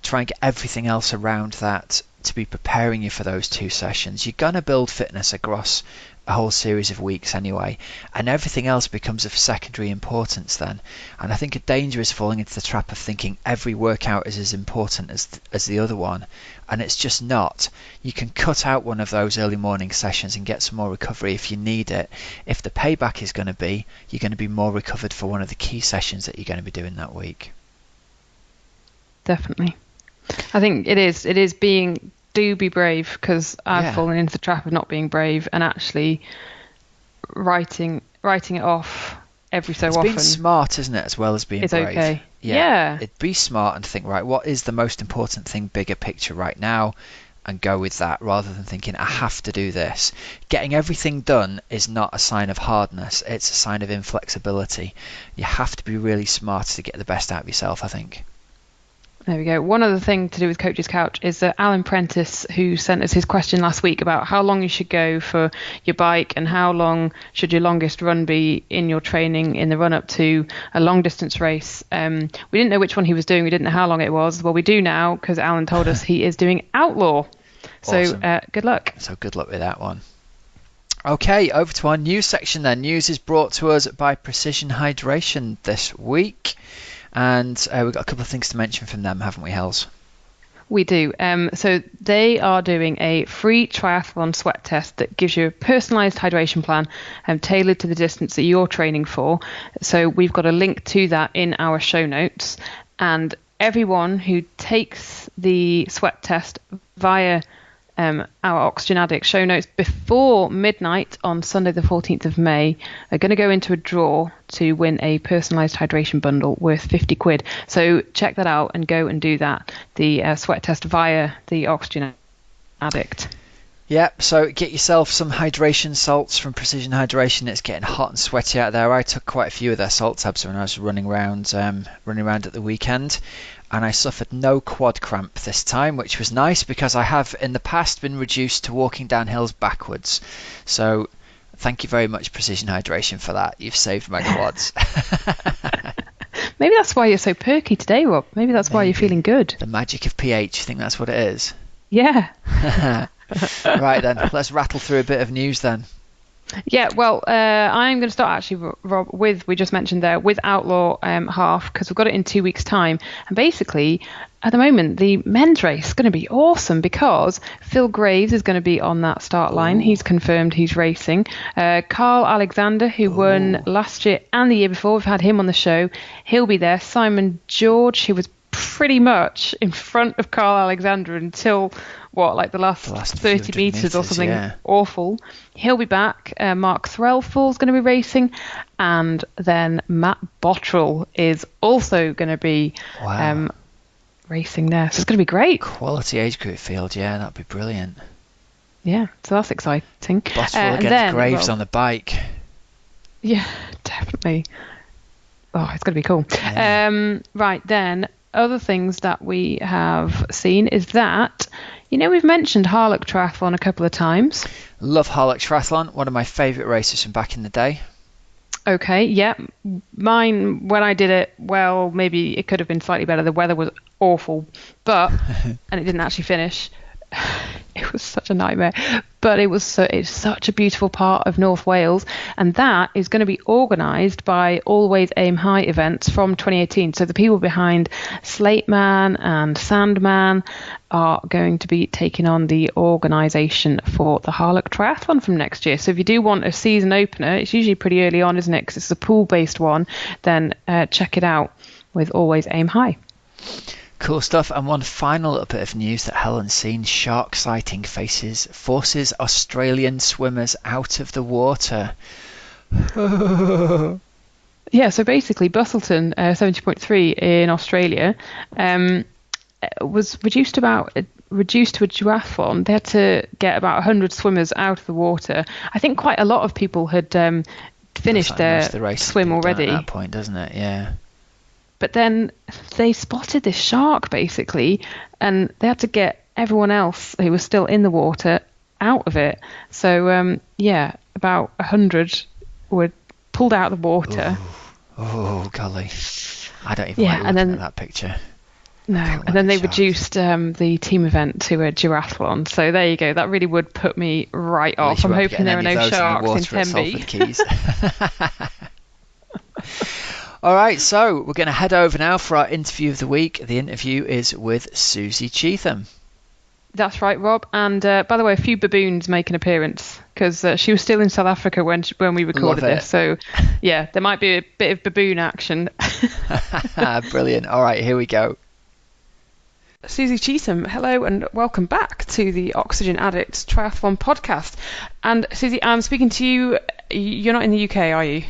try and get everything else around that to be preparing you for those two sessions. You're going to build fitness across a whole series of weeks anyway, and everything else becomes of secondary importance then. And I think a danger is falling into the trap of thinking every workout is as important as the other one, and it's just not. You can cut out one of those early morning sessions and get some more recovery if you need it. If the payback is going to be you're going to be more recovered for one of the key sessions that you're going to be doing that week. Definitely. I think it is do be brave, because I've fallen into the trap of not being brave and actually writing it off every so often. It's being smart, isn't it, as well as being it's brave? Okay. Yeah. It'd be smart and think, right, what is the most important thing, bigger picture right now, and go with that, rather than thinking I have to do this. Getting everything done is not a sign of hardness, it's a sign of inflexibility. You have to be really smart to get the best out of yourself, I think. There we go. One other thing to do with Coach's Couch is that Alan Prentice, who sent us his question last week about how long you should go for your bike and how long should your longest run be in your training in the run-up to a long-distance race. We didn't know which one he was doing. We didn't know how long it was. Well, we do now, because Alan told us he is doing Outlaw. So Awesome. Good luck. So good luck with that one. Okay, over to our news section then. News is brought to us by Precision Hydration this week. And we've got a couple of things to mention from them, haven't we, Hells? We do. So they are doing a free triathlon sweat test that gives you a personalised hydration plan tailored to the distance that you're training for. So we've got a link to that in our show notes. And everyone who takes the sweat test via our Oxygenaddict show notes before midnight on Sunday the 14th of May are going to go into a draw to win a personalised hydration bundle worth 50 quid. So check that out and go and do that, the sweat test via the Oxygenaddict. Yep, so get yourself some hydration salts from Precision Hydration. It's getting hot and sweaty out there. I took quite a few of their salt tabs when I was running around at the weekend, and I suffered no quad cramp this time, which was nice because I have in the past been reduced to walking down hills backwards. So thank you very much, Precision Hydration, for that. You've saved my quads. Maybe that's why you're so perky today, Rob. Maybe that's why you're feeling good. The magic of pH. You think that's what it is? Yeah. Right then, let's rattle through a bit of news then. Yeah, well, I'm going to start actually, Rob, we just mentioned there, with Outlaw half, because we've got it in 2 weeks' time. And basically, at the moment, the men's race is going to be awesome because Phil Graves is going to be on that start line. Ooh. He's confirmed he's racing. Carl Alexander, who won last year and the year before, we've had him on the show. He'll be there. Simon George, who was pretty much in front of Carl Alexander until the last 30 meters or something awful. He'll be back. Mark Threlfall's going to be racing, and then Matt Bottrell is also going to be racing there. So it's going to be great. Quality age group field, yeah, that'd be brilliant. Yeah, so that's exciting. Bottrell against Graves on the bike. Yeah, definitely. Oh, it's going to be cool. Yeah. Right, then, other things that we have seen is that, we've mentioned Harlech Triathlon a couple of times. Love Harlech Triathlon, one of my favourite races from back in the day. Okay, yeah. Mine, when I did it, well, maybe it could have been slightly better. The weather was awful, and it didn't actually finish. It was such a nightmare, but it's such a beautiful part of North Wales, and that is going to be organised by Always Aim High events from 2018. So the people behind Slate Man and Sandman are going to be taking on the organisation for the Harlech Triathlon from next year. So if you do want a season opener, it's usually pretty early on, isn't it? Because it's a pool-based one. Then check it out with Always Aim High. Cool stuff. And one final little bit of news that Helen's seen. Shark sighting forces Australian swimmers out of the water. Yeah, so basically Busselton 70.3 in Australia was reduced to a duathlon. They had to get about 100 swimmers out of the water. I think quite a lot of people had finished their swim already. At that point, doesn't it? Yeah. But then they spotted this shark, basically, and they had to get everyone else who was still in the water out of it. So, about 100 were pulled out of the water. Oh, golly. I don't even like looking at that picture. No, and then they reduced the team event to a duathlon. So there you go. That really would put me right off. I'm hoping there are no sharks in Tenby. All right, so we're going to head over now for our interview of the week. The interview is with Susie Cheetham. That's right, Rob. And by the way, a few baboons make an appearance because she was still in South Africa when we recorded this. So, yeah, there might be a bit of baboon action. Brilliant. All right, here we go. Susie Cheetham, hello and welcome back to the Oxygenaddict Triathlon Podcast. And Susie, I'm speaking to you. You're not in the UK, are you?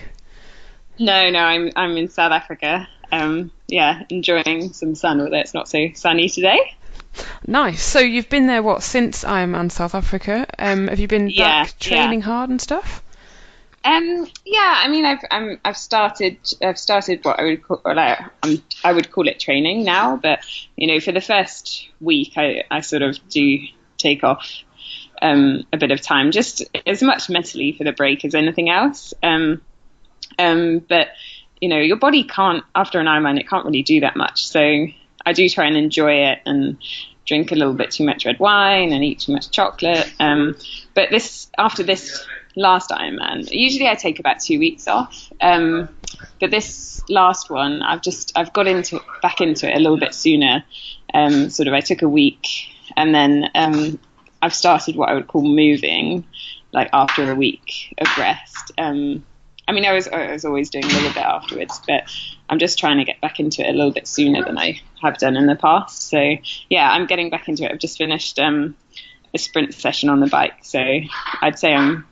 No, I'm in South Africa. Enjoying some sun, although it's not so sunny today. Nice. So you've been there since Ironman South Africa? Have you been back training hard and stuff? I mean, I've started what I would call it training now, but for the first week I sort of do take off a bit of time, just as much mentally for the break as anything else. But your body can't, after an Ironman, it can't really do that much. So I do try and enjoy it and drink a little bit too much red wine and eat too much chocolate. But after this last Ironman, usually I take about 2 weeks off. But this last one, I've got back into it a little bit sooner. I took a week, and then I've started what I would call moving, like after a week of rest. I mean, I was always doing a little bit afterwards, but I'm just trying to get back into it a little bit sooner than I have done in the past. So, yeah, I'm getting back into it. I've just finished a sprint session on the bike, so I'd say I'm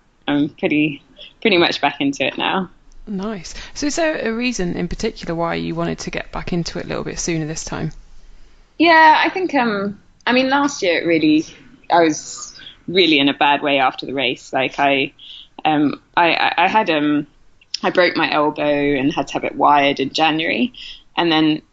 pretty much back into it now. Nice. So is there a reason in particular why you wanted to get back into it a little bit sooner this time? Yeah, I think, last year I was really in a bad way after the race. Like I broke my elbow and had to have it wired in January. And then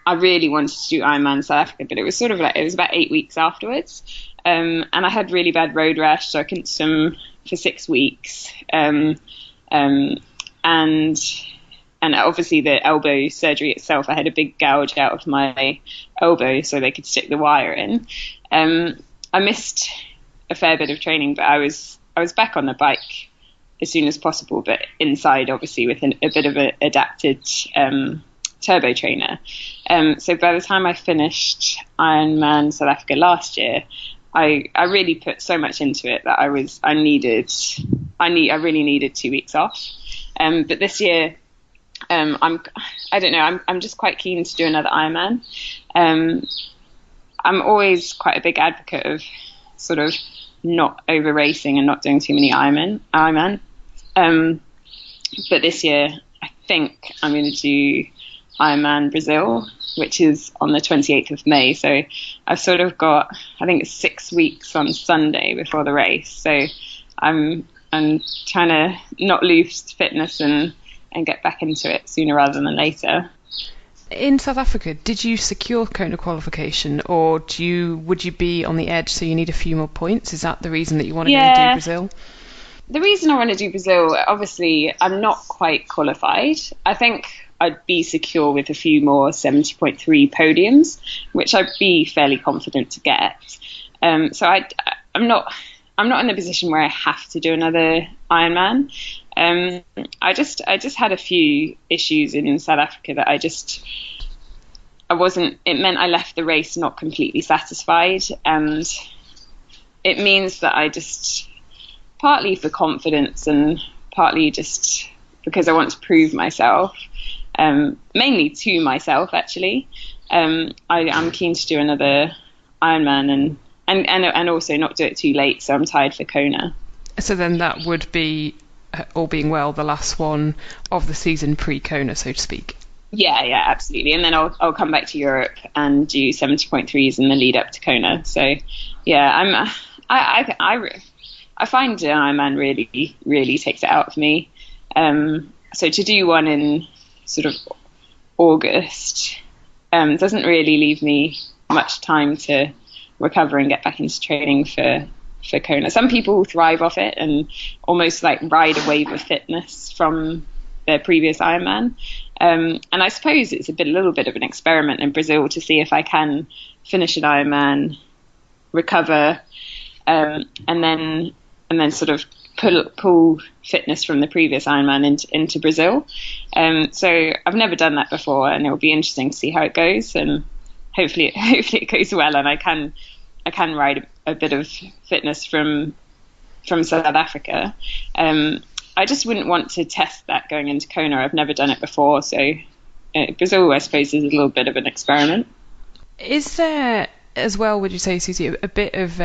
I really wanted to do Ironman South Africa, but it was it was about 8 weeks afterwards. And I had really bad road rash, so I couldn't swim for 6 weeks. And obviously the elbow surgery itself, I had a big gouge out of my elbow so they could stick the wire in. I missed a fair bit of training, but I was back on the bike as soon as possible, but inside obviously with a bit of an adapted turbo trainer. So by the time I finished Ironman South Africa last year, I really put so much into it that I really needed 2 weeks off. But this year, I'm just quite keen to do another Ironman. I'm always quite a big advocate of sort of not over racing and not doing too many Ironman. But this year, I think I'm going to do Ironman Brazil, which is on the 28th of May. So I've sort of got, I think it's 6 weeks on Sunday before the race. So I'm trying to not lose fitness and get back into it sooner rather than later. In South Africa, did you secure Kona qualification, or would you be on the edge so you need a few more points? Is that the reason that you want to go and do Brazil? The reason I want to do Brazil, obviously, I'm not quite qualified. I think I'd be secure with a few more 70.3 podiums, which I'd be fairly confident to get. So I'm not in a position where I have to do another Ironman. I just had a few issues in South Africa that it meant I left the race not completely satisfied, and it means that I just, partly for confidence and partly just because I want to prove myself, mainly to myself actually, I'm keen to do another Ironman and also not do it too late, so I'm tired for Kona. So then that would be, all being well, the last one of the season pre-Kona, so to speak. Yeah, absolutely. And then I'll come back to Europe and do 70.3s in the lead up to Kona. So yeah, I find Ironman really, really takes it out of me. So to do one in sort of August doesn't really leave me much time to recover and get back into training for Kona. Some people thrive off it and almost like ride a wave of fitness from their previous Ironman. And I suppose it's a little bit of an experiment in Brazil to see if I can finish an Ironman, recover, and then sort of pull fitness from the previous Ironman into Brazil. So I've never done that before, and it will be interesting to see how it goes. And hopefully it goes well, and I can ride a bit of fitness from South Africa. I just wouldn't want to test that going into Kona. I've never done it before, so Brazil, I suppose, is a little bit of an experiment. Is there as well, would you say, Susie, a bit of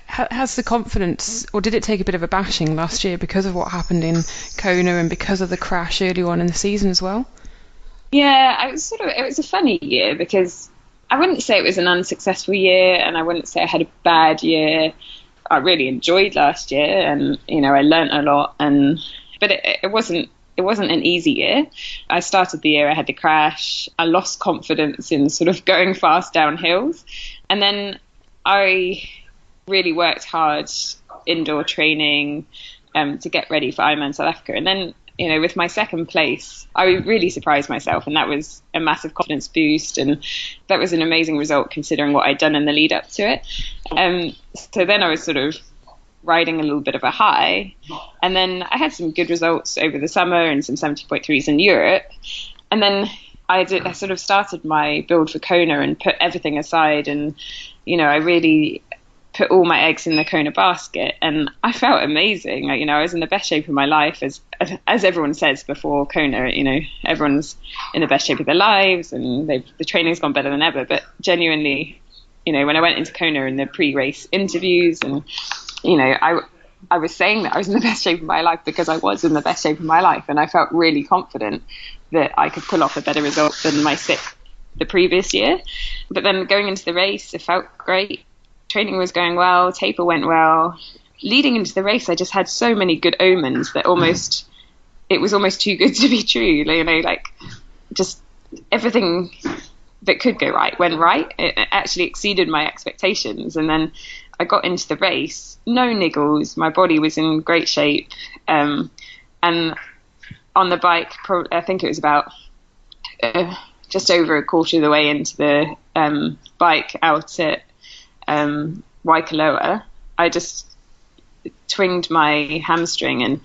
has the confidence, or did it take a bit of a bashing last year because of what happened in Kona and because of the crash early on in the season as well? Yeah, it was a funny year because I wouldn't say it was an unsuccessful year, and I wouldn't say I had a bad year. I really enjoyed last year, and I learnt a lot. But it wasn't an easy year. I started the year, I had the crash. I lost confidence in sort of going fast down hills, and then I really worked hard indoor training to get ready for Ironman South Africa, and then with my second place, I really surprised myself, and that was a massive confidence boost, and that was an amazing result considering what I'd done in the lead up to it. So then I was sort of riding a little bit of a high, and then I had some good results over the summer and some 70.3s in Europe, and then I sort of started my build for Kona and put everything aside, and I really put all my eggs in the Kona basket, and I felt amazing. I was in the best shape of my life, as everyone says before Kona. Everyone's in the best shape of their lives, and the training's gone better than ever. But genuinely, when I went into Kona in the pre-race interviews, and I was saying that I was in the best shape of my life because I was in the best shape of my life, and I felt really confident that I could pull off a better result than my sixth the previous year. But then going into the race, it felt great. Training was going well, taper went well. Leading into the race, I just had so many good omens that it was almost too good to be true. Just everything that could go right went right. It actually exceeded my expectations. And then I got into the race, no niggles. My body was in great shape. And on the bike, I think it was about just over a quarter of the way into the bike out at Waikoloa, I just twinged my hamstring and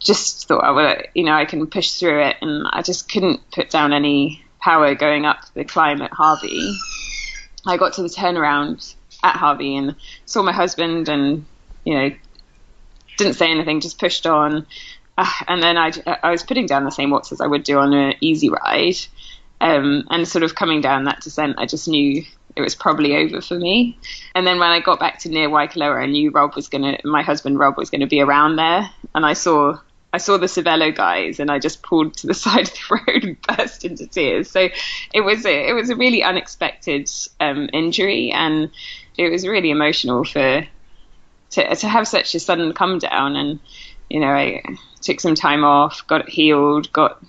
just thought, I can push through it, and I just couldn't put down any power going up the climb at Harvey. I got to the turnaround at Harvey and saw my husband, and didn't say anything, just pushed on, and then I was putting down the same watts as I would do on an easy ride, And sort of coming down that descent, I just knew it was probably over for me. And then when I got back to near Waikoloa, I knew my husband Rob was going to be around there. And I saw the Cervelo guys, and I just pulled to the side of the road and burst into tears. So it was a really unexpected injury, and it was really emotional to have such a sudden come down. And I took some time off, got it healed, got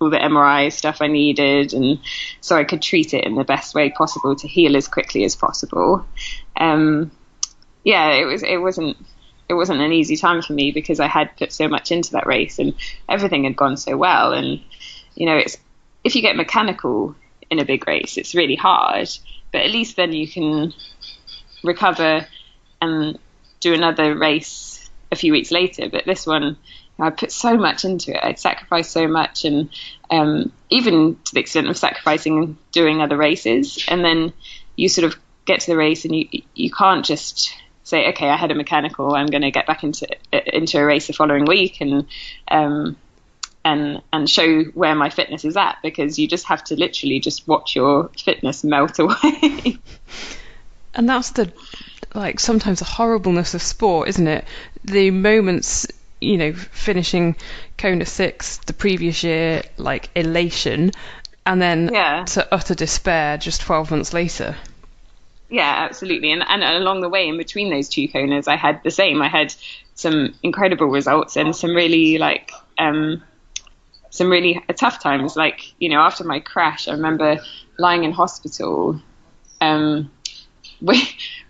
all the MRI stuff I needed, and so I could treat it in the best way possible to heal as quickly as possible. It wasn't an easy time for me because I had put so much into that race and everything had gone so well. And it's, if you get mechanical in a big race, it's really hard, but at least then you can recover and do another race a few weeks later. But this one, I put so much into it. I'd sacrificed so much, and even to the extent of sacrificing doing other races. And then you sort of get to the race, and you can't just say, okay, I had a mechanical, I'm going to get back into a race the following week and show where my fitness is at, because you just have to literally just watch your fitness melt away. And that's sometimes the horribleness of sport, isn't it? The moments, finishing Kona 6 the previous year, elation, and then to utter despair just 12 months later. Yeah, absolutely. And along the way, in between those two Konas, I had the same. I had some incredible results and some really tough times. After my crash, I remember lying in hospital,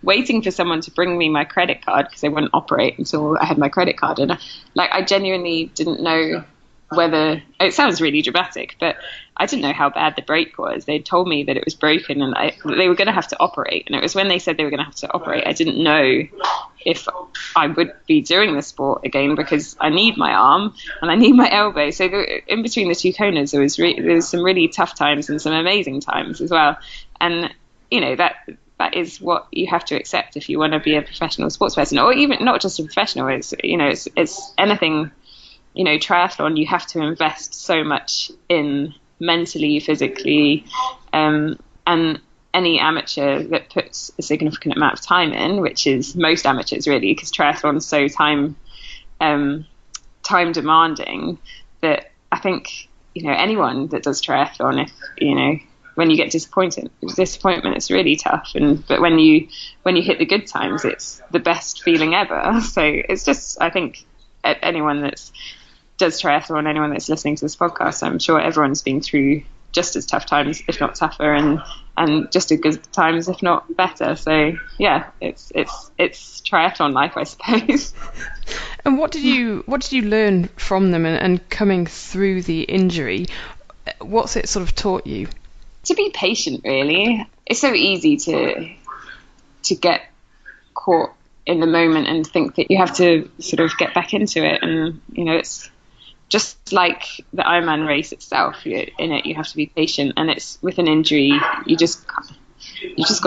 waiting for someone to bring me my credit card, because they wouldn't operate until I had my credit card. And I genuinely didn't know whether, it sounds really dramatic, but I didn't know how bad the break was. They'd told me that it was broken and they were going to have to operate. And it was when they said they were going to have to operate, I didn't know if I would be doing the sport again, because I need my arm and I need my elbow. So in between the two Konas, there was some really tough times and some amazing times as well. And that is what you have to accept if you want to be a professional sports person, or even not just a professional. It's anything. Triathlon, you have to invest so much in mentally, physically, and any amateur that puts a significant amount of time in, which is most amateurs really, because triathlon's so time demanding, that I think anyone that does triathlon, if when you get disappointment, it's really tough. But when you hit the good times, it's the best feeling ever. So it's just, I think, anyone that does triathlon, anyone that's listening to this podcast, I'm sure everyone's been through just as tough times, if not tougher, and just as good times, if not better. So yeah, it's triathlon life, I suppose. And what did you learn from them, and coming through the injury, what's it sort of taught you? To be patient, really. It's so easy to get caught in the moment and think that you have to sort of get back into it. And it's just like the Ironman race itself. In it, you have to be patient, and it's with an injury, you just got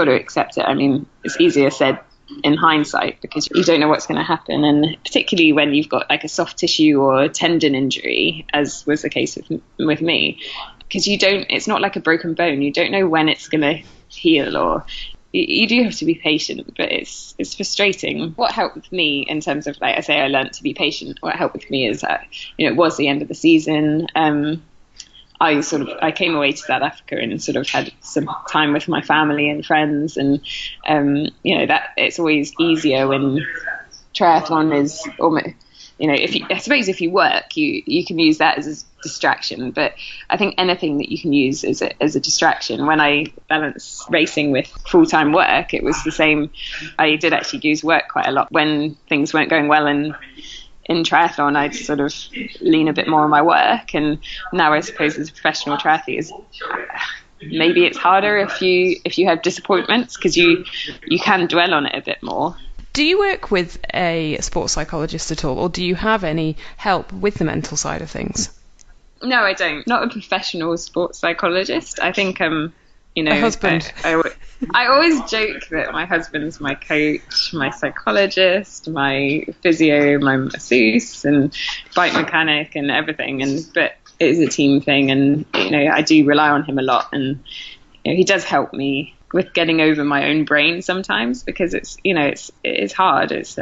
to accept it. I mean, it's easier said in hindsight, because you don't know what's going to happen, and particularly when you've got a soft tissue or tendon injury, as was the case with me, because it's not like a broken bone. You don't know when it's going to heal, or you do have to be patient, but it's frustrating. What helped with me in terms of, I say, I learned to be patient. What helped with me is that, it was the end of the season. I came away to South Africa and sort of had some time with my family and friends, and that it's always easier when triathlon is almost, if you work, you can use that as a distraction. But I think anything that you can use as a distraction. When I balance racing with full-time work, it was the same. I did actually use work quite a lot when things weren't going well in triathlon. I'd sort of lean a bit more on my work, and now I suppose as a professional triathlete, maybe it's harder if you have disappointments, because you can dwell on it a bit more. Do you work with a sports psychologist at all, or do you have any help with the mental side of things? No, I don't. Not a professional sports psychologist. I think a husband. I always joke that my husband's my coach, my psychologist, my physio, my masseuse, and bike mechanic, and everything. But a team thing, and I do rely on him a lot, and he does help me with getting over my own brain sometimes, because it's hard. It's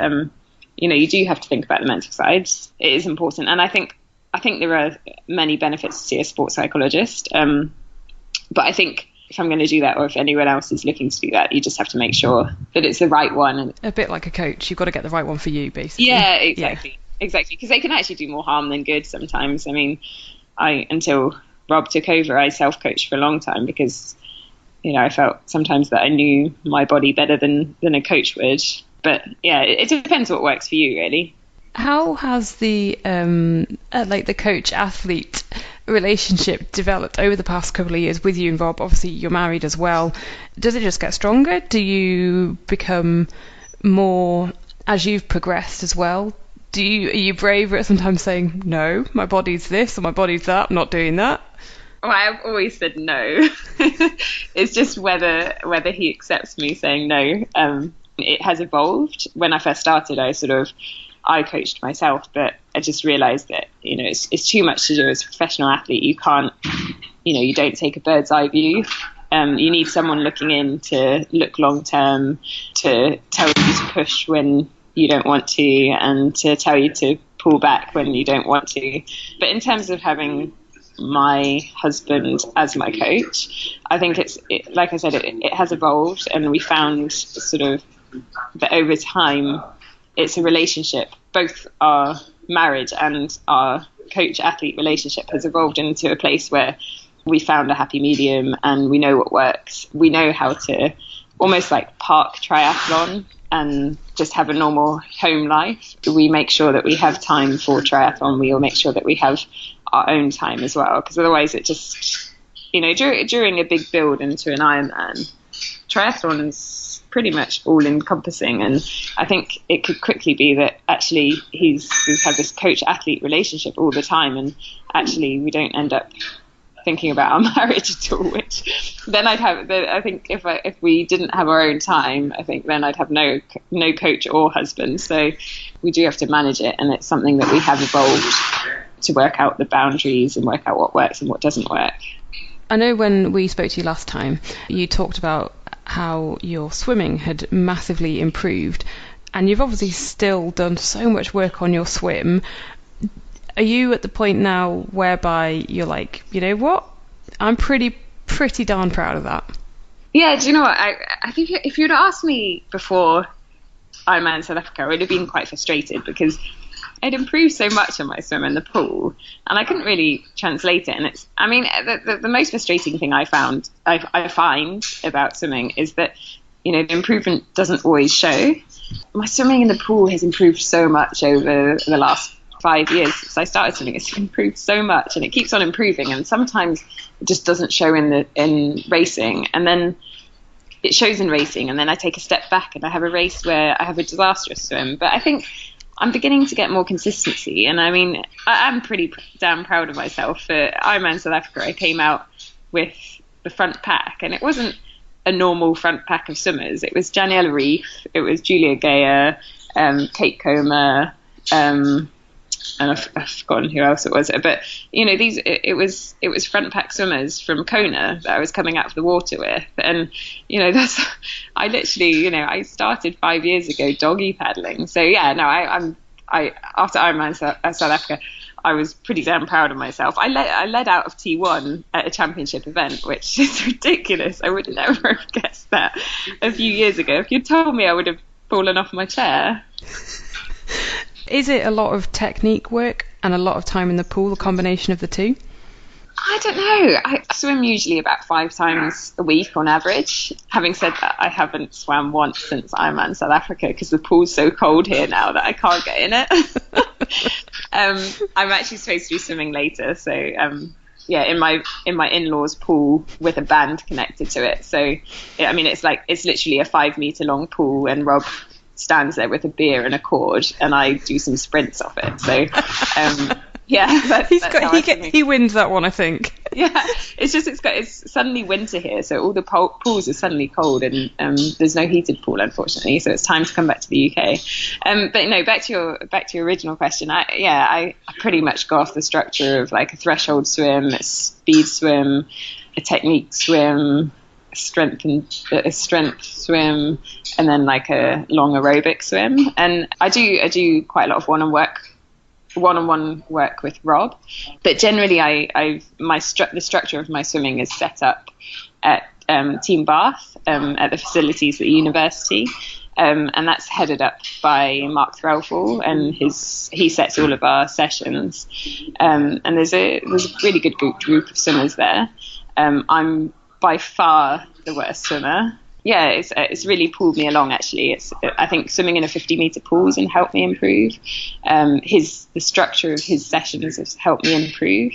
you do have to think about the mental side. It is important, and I think there are many benefits to see a sports psychologist, but I think if I'm going to do that, or if anyone else is looking to do that, you just have to make sure that it's the right one. And a bit like a coach, you've got to get the right one for you, basically. Yeah, exactly. Because they can actually do more harm than good sometimes. I mean, until Rob took over, I self-coached for a long time, because I felt sometimes that I knew my body better than a coach would. But yeah, it depends what works for you, really. How has the the coach athlete relationship developed over the past couple of years with you and Rob? Obviously you're married as well. Does it just get stronger? Do you become more as you've progressed as well? Are you braver at sometimes saying, no, my body's this or my body's that, I'm not doing that? Well, I've always said no. It's just whether he accepts me saying no. It has evolved. When I first started, I coached myself, but I just realized that, it's too much to do as a professional athlete. You can't, you don't take a bird's eye view. You need someone looking in to look long term, to tell you to push when you don't want to, and to tell you to pull back when you don't want to. But in terms of having my husband as my coach, I think like I said, it has evolved, and we found that over time it's a relationship. Both our marriage and our coach-athlete relationship has evolved into a place where we found a happy medium, and we know what works. We know how to almost like park triathlon and just have a normal home life. We make sure that we have time for triathlon. We will make sure that we have our own time as well, because otherwise it just, during a big build into an Ironman, triathlon is pretty much all encompassing, and I think it could quickly be that actually we have this coach athlete relationship all the time, and actually we don't end up thinking about our marriage at all, which then I think if we didn't have our own time, I think then I'd have no coach or husband. So we do have to manage it, and it's something that we have evolved to work out the boundaries and work out what works and what doesn't work. I know when we spoke to you last time, you talked about how your swimming had massively improved, and you've obviously still done so much work on your swim. Are you at the point now whereby you're like, you know what, I'm pretty darn proud of that? Yeah, do you know what, I think if you'd asked me before Ironman South Africa, I would have been quite frustrated, because I'd improved so much on my swim in the pool, and I couldn't really translate it. And the most frustrating thing I find about swimming is that, the improvement doesn't always show. My swimming in the pool has improved so much over the last 5 years since I started swimming. It's improved so much, and it keeps on improving. And sometimes it just doesn't show in racing, and then it shows in racing, and then I take a step back and I have a race where I have a disastrous swim. But I think I'm beginning to get more consistency, and I'm pretty damn proud of myself. For Ironman South Africa, I came out with the front pack, and it wasn't a normal front pack of swimmers. It was Daniela Reef, it was Julia Geyer, Kate Comer, and I've forgotten who else it was. But it was front pack swimmers from Kona that I was coming out of the water with, and I literally I started 5 years ago doggy paddling. So yeah, no, I after Ironman South Africa, I was pretty damn proud of myself. I led out of T1 at a championship event, which is ridiculous. I would never have guessed that a few years ago. If you'd told me, I would have fallen off my chair. Is it a lot of technique work and a lot of time in the pool, a combination of the two? I don't know. I swim usually about 5 times a week on average. Having said that, I haven't swam once since Ironman South Africa, because the pool's so cold here now that I can't get in it. I'm actually supposed to be swimming later, so in my in-laws pool with a band connected to it. So it's literally a 5 meter long pool, and Rob stands there with a beer and a cord, and I do some sprints off it. So Yeah, he wins that one, I think. Yeah, it's suddenly winter here, so all the pools are suddenly cold, and there's no heated pool, unfortunately. So it's time to come back to the UK. But no, back to your original question. I pretty much go off the structure of like a threshold swim, a speed swim, a technique swim, a strength swim, and then like a long aerobic swim. And I do quite a lot of one-on-one work with Rob, but generally the structure of my swimming is set up at Team Bath at the facilities at the university, and that's headed up by Mark Threlfall, and he sets all of our sessions, and there's a really good group of swimmers there. I'm by far the worst swimmer. Yeah, it's really pulled me along, actually. I think swimming in a 50-meter pool has helped me improve. The structure of his sessions has helped me improve.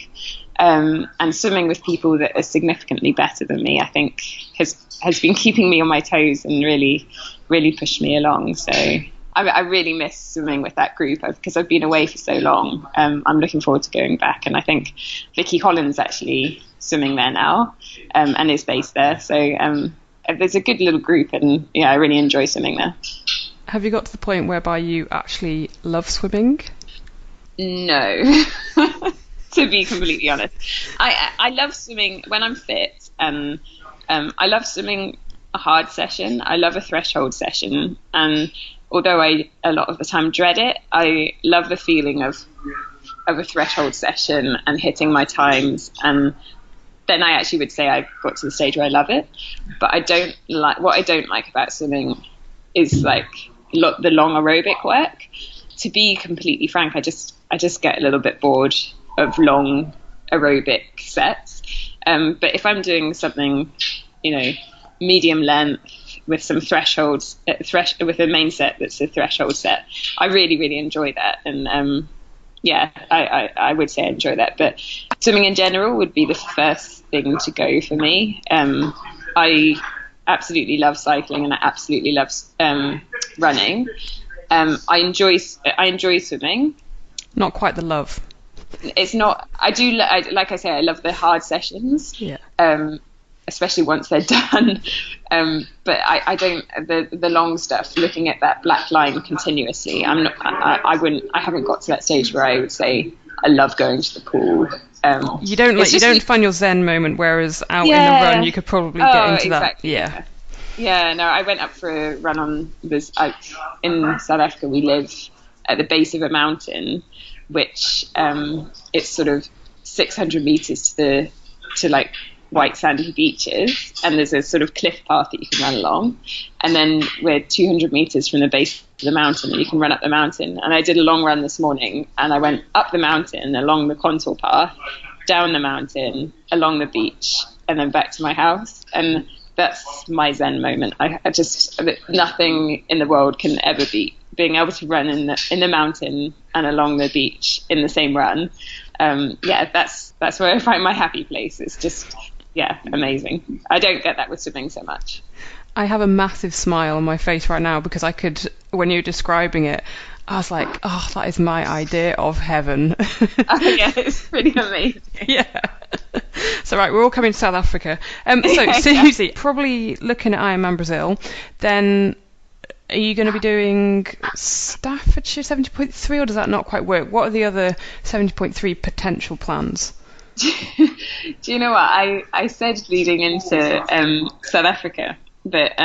And swimming with people that are significantly better than me, I think, has been keeping me on my toes and really, really pushed me along. So I really miss swimming with that group because I've been away for so long. I'm looking forward to going back. And I think Vicky Holland's actually swimming there now and is based there. So there's a good little group, and I really enjoy swimming there. Have you got to the point whereby you actually love swimming? No, to be completely honest. I love swimming when I'm fit. I love swimming a hard session. I love a threshold session, and although I a lot of the time dread it, I love the feeling of a threshold session and hitting my times, and then I actually would say I got to the stage where I love it. But what I don't like about swimming is like the long aerobic work. To be completely frank, I just get a little bit bored of long aerobic sets. But if I'm doing something, medium length with some thresholds, with a main set that's a threshold set, I really, really enjoy that. And I would say I enjoy that. But swimming in general would be the first thing to go for me. I absolutely love cycling, and I absolutely love running. I enjoy swimming. Not quite the love. It's not. Like I say, I love the hard sessions. Yeah. Especially once they're done. But I don't, the long stuff, looking at that black line continuously, I haven't got to that stage where I would say I love going to the pool. You don't find your zen moment, whereas out in the run you could probably get into exactly, that. Yeah, no, I went up for a run on this, in South Africa. We live at the base of a mountain, which it's sort of 600 meters to like white sandy beaches, and there's a sort of cliff path that you can run along, and then we're 200 meters from the base of the mountain and you can run up the mountain. And I did a long run this morning, and I went up the mountain along the contour path, down the mountain, along the beach, and then back to my house. And that's my zen moment. I just, nothing in the world can ever beat being able to run in the mountain and along the beach in the same run. That's where I find my happy place. It's just amazing. I don't get that with swimming so much. I have a massive smile on my face right now because I could, when you were describing it, I was like, oh, that is my idea of heaven. Oh, yeah, it's pretty amazing. Yeah. So, right, we're all coming to South Africa. So, Susie, probably looking at Ironman Brazil, then are you going to be doing Staffordshire 70.3, or does that not quite work? What are the other 70.3 potential plans? Do you know what? I said leading into South Africa that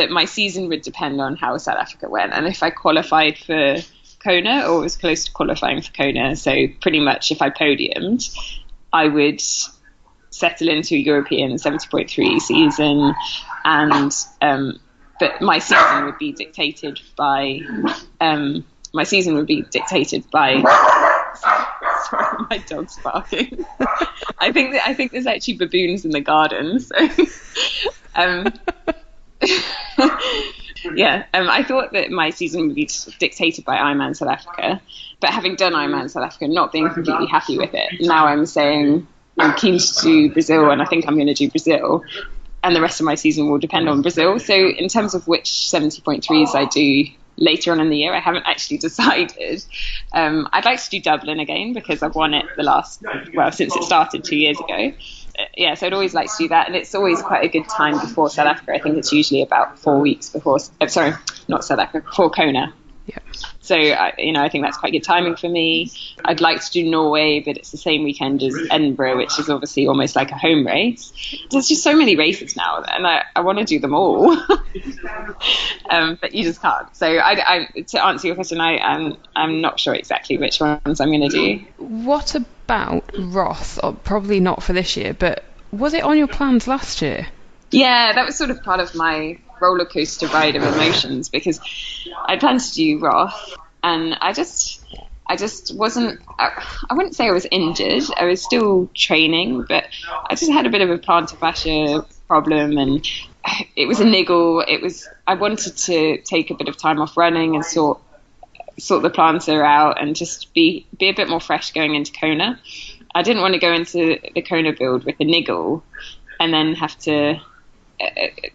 my season would depend on how South Africa went, and if I qualified for Kona or was close to qualifying for Kona. So pretty much if I podiumed, I would settle into a European 70.3 season, and but my season would be dictated by sorry, my dog's barking. I think there's actually baboons in the garden, so I thought that my season would be dictated by Ironman South Africa, but having done Ironman South Africa, not being completely happy with it, now I'm saying I'm keen to do Brazil, and I think I'm going to do Brazil, and the rest of my season will depend on Brazil. So in terms of which 70.3s I do later on in the year. I haven't actually decided. I'd like to do Dublin again because I've won it since it started 2 years ago. So I'd always like to do that, and it's always quite a good time before South Africa. I think it's usually about 4 weeks before. Not South Africa, before Kona. Yeah. So I think that's quite good timing for me. I'd like to do Norway, but it's the same weekend as Edinburgh, which is obviously almost like a home race. There's just so many races now, and I want to do them all, but you just can't. So to answer your question, I'm not sure exactly which ones I'm going to do. What about Roth? Or probably not for this year, but was it on your plans last year? Yeah, that was sort of part of my roller coaster ride of emotions, because I planned to do Roth, and I just wasn't. I wouldn't say I was injured. I was still training, but I just had a bit of a plantar fascia problem, and it was a niggle. I wanted to take a bit of time off running and sort the plantar out, and just be a bit more fresh going into Kona. I didn't want to go into the Kona build with a niggle and then have to.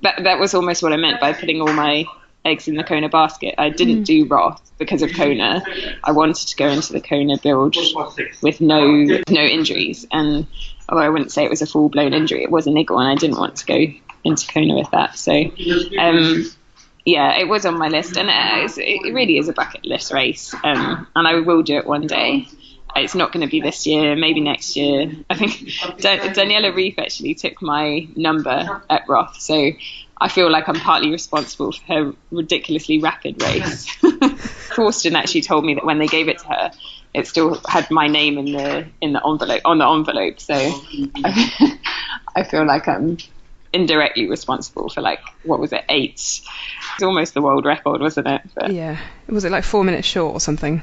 That was almost what I meant by putting all my eggs in the Kona basket. I didn't do Roth because of Kona. I wanted to go into the Kona build with no injuries, and although I wouldn't say it was a full-blown injury, it was a niggle, and I didn't want to go into Kona with that. So it was on my list, and it really is a bucket list race, and I will do it one day. It's not going to be this year, maybe next year. I think Daniela Reef actually took my number at Roth, so I feel like I'm partly responsible for her ridiculously rapid race. Thorsten actually told me that when they gave it to her, it still had my name in the envelope. So I feel like I'm indirectly responsible for, like, what was it, 8? It's almost the world record, wasn't it? But yeah, was it like 4 minutes short or something?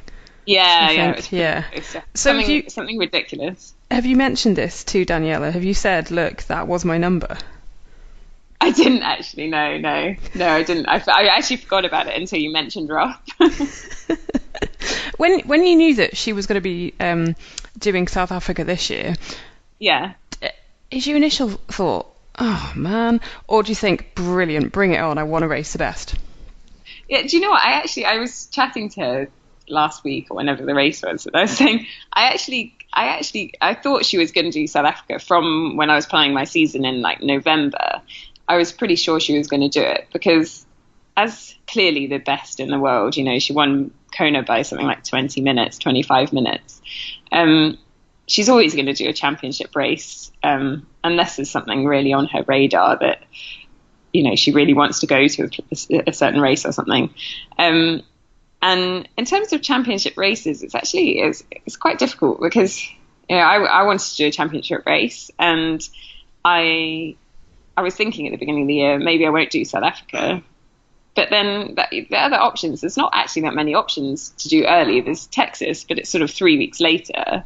Yeah. So something ridiculous. Have you mentioned this to Daniela? Have you said, look, that was my number? I didn't actually. No, I didn't. I actually forgot about it until you mentioned Roth. When you knew that she was going to be doing South Africa this year, yeah, is your initial thought, oh man, or do you think, brilliant, bring it on, I want to race the best? Yeah, do you know what? I was chatting to her last week or whenever the race was, and I was saying I thought she was going to do South Africa from when I was planning my season in like November. I was pretty sure she was going to do it because, as clearly the best in the world, she won Kona by something like 20 minutes, 25 minutes. She's always going to do a championship race, unless there's something really on her radar that she really wants to go to a certain race or something. And in terms of championship races, it's quite difficult because I wanted to do a championship race, and I was thinking at the beginning of the year maybe I won't do South Africa, but then the other options, there's not actually that many options to do early. There's Texas, but it's sort of 3 weeks later,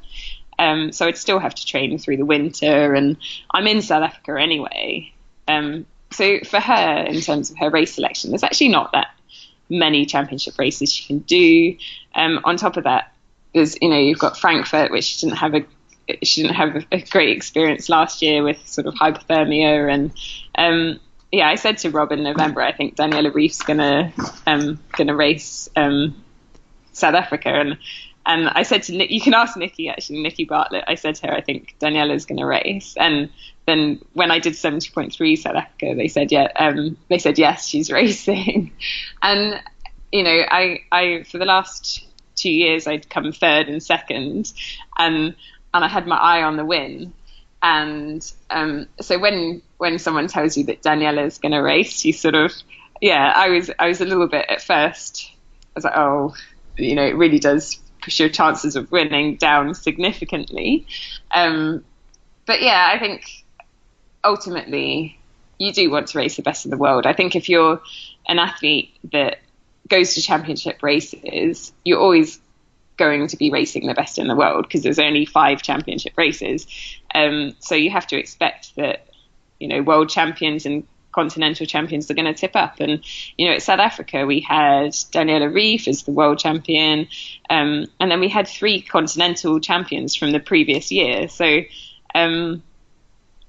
so I'd still have to train through the winter, and I'm in South Africa anyway. So for her, in terms of her race selection, there's actually not that many championship races she can do. On top of that, there's you've got Frankfurt, which she didn't have a great experience last year with sort of hypothermia, and I said to Rob in November, I think Daniela Reef's gonna race South Africa, and I said to Nick, you can ask Nikki Bartlett. I said to her, I think Daniela's gonna race, and then when I did 70.3 South Africa, they said yes, she's racing. And I for the last 2 years I'd come third and second, and I had my eye on the win. And so when someone tells you that Daniela's going to race, you sort of I was a little bit at first. I was like, oh, it really does push your chances of winning down significantly. But I think ultimately you do want to race the best in the world. I think if you're an athlete that goes to championship races, you're always going to be racing the best in the world because there's only 5 championship races. So you have to expect that, world champions and continental champions are going to tip up. And, at South Africa, we had Daniela Reef as the world champion. And then we had 3 continental champions from the previous year. So,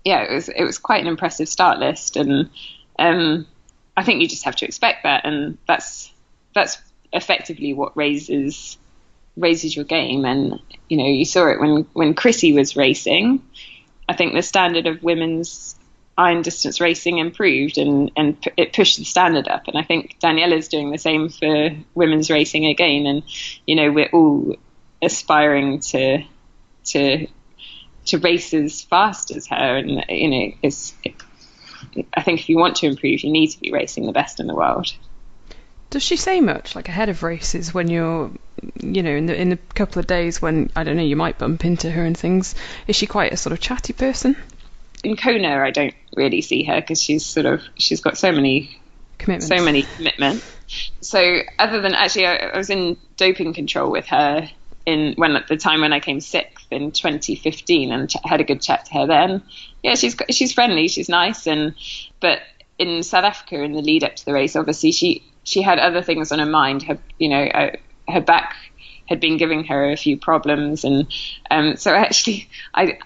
it was quite an impressive start list, and I think you just have to expect that, and that's effectively what raises your game. And you saw it when Chrissy was racing. I think the standard of women's iron distance racing improved, and it pushed the standard up. And I think Daniela's doing the same for women's racing again. And we're all aspiring to race as fast as her. And I think if you want to improve, you need to be racing the best in the world. Does she say much, like ahead of races, when you're, in the couple of days when, I don't know, you might bump into her and things? Is she quite a sort of chatty person? In Kona, I don't really see her because she's got so many commitments. So other than, actually, I was in doping control with her at the time when I came sixth in 2015, and had a good chat to her then. Yeah, she's friendly, she's nice, but in South Africa, in the lead up to the race, obviously she had other things on her mind. Her back had been giving her a few problems, and so actually I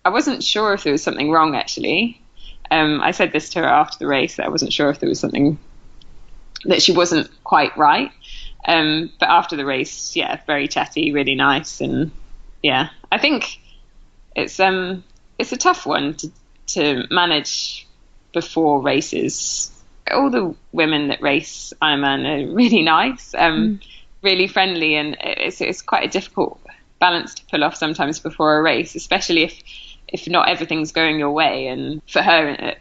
wasn't sure if there was something wrong, actually. I said this to her after the race, that I wasn't sure if there was something that she wasn't quite right. But after the race, yeah, very chatty, really nice. And yeah, I think it's a tough one to manage before races. All the women that race Ironman are really nice, really friendly, and it's quite a difficult balance to pull off sometimes before a race, especially if not everything's going your way. And for her,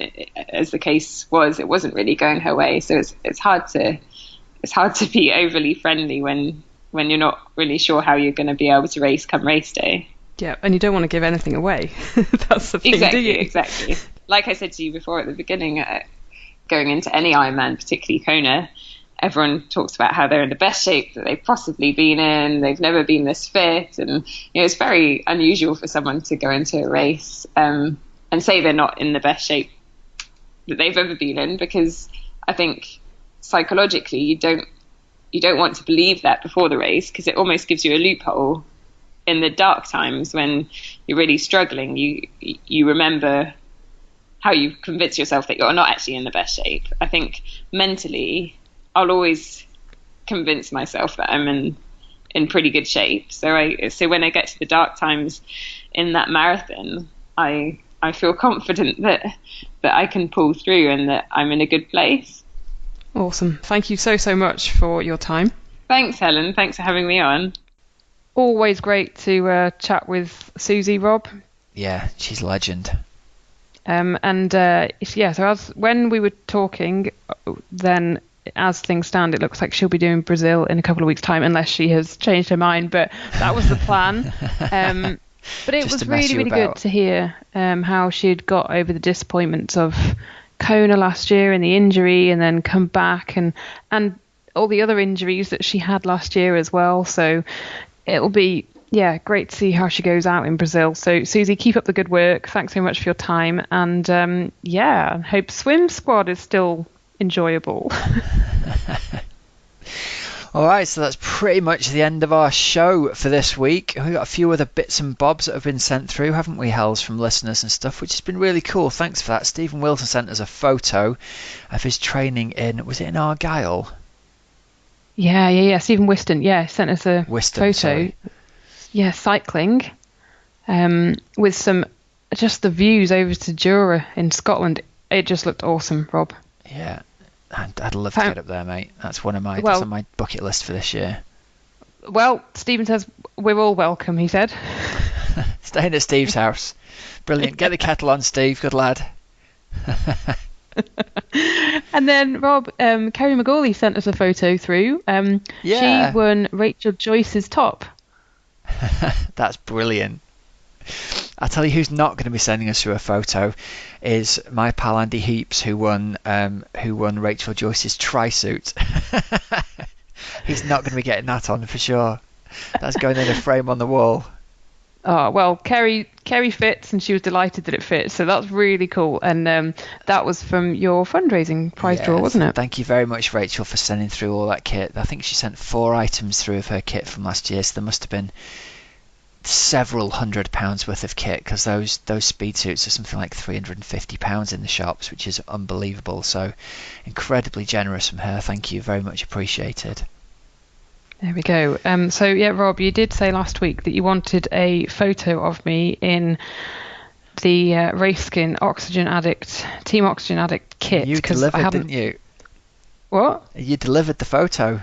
as the case was, it wasn't really going her way. So it's hard to be overly friendly when you're not really sure how you're going to be able to race come race day. Yeah, and you don't want to give anything away. That's the thing, do you? Exactly. Like I said to you before at the beginning, going into any Ironman, particularly Kona, everyone talks about how they're in the best shape that they've possibly been in. They've never been this fit, and it's very unusual for someone to go into a race and say they're not in the best shape that they've ever been in, because I think psychologically you don't want to believe that before the race, because it almost gives you a loophole in the dark times when you're really struggling. You remember how you convince yourself that you're not actually in the best shape. I think mentally I'll always convince myself that I'm in pretty good shape. So when I get to the dark times in that marathon, I feel confident that I can pull through and that I'm in a good place. Awesome. Thank you so much for your time. Thanks, Helen. Thanks for having me on. Always great to chat with Susie, Rob. Yeah, she's a legend. So when we were talking, then as things stand, it looks like she'll be doing Brazil in a couple of weeks' time, unless she has changed her mind. But that was the plan. But it was really good to hear how she'd got over the disappointments of Kona last year and the injury, and then come back and all the other injuries that she had last year as well. So it'll be great to see how she goes out in Brazil. So Susie, keep up the good work. Thanks so much for your time, and hope Swim Squad is still enjoyable. All right, so that's pretty much the end of our show for this week. We've got a few other bits and bobs that have been sent through, haven't we, Hells, from listeners and stuff, which has been really cool. Thanks for that. Stephen Wilson sent us a photo of his training was it in Argyll? Yeah. Stephen Whiston, sent us a photo. Sorry. Yeah, cycling, with just the views over to Jura in Scotland. It just looked awesome, Rob. Yeah. I'd love to get up there, mate. That's that's on my bucket list for this year. Well, Stephen says we're all welcome, he said. Staying at Steve's house. Brilliant. Get the kettle on, Steve. Good lad. And then, Rob, Kerry McGawley sent us a photo through. She won Rachel Joyce's top. That's brilliant. I'll tell you who's not going to be sending us through a photo is my pal Andy Heaps, who won Rachel Joyce's tri-suit. He's not going to be getting that on for sure. That's going in a frame on the wall. Oh, well, Kerry fits, and she was delighted that it fits, so that's really cool. And that was from your fundraising prize draw, wasn't it? Thank you very much, Rachel, for sending through all that kit. I think she sent 4 items through of her kit from last year, so there must have been several £100 worth of kit, because those speed suits are something like £350 in the shops, which is unbelievable. So incredibly generous from her. Thank you, very much appreciated. There we go. So yeah, Rob, you did say last week that you wanted a photo of me in the Race Skin Team Oxygen Addict kit. You delivered, didn't you? What? You delivered the photo.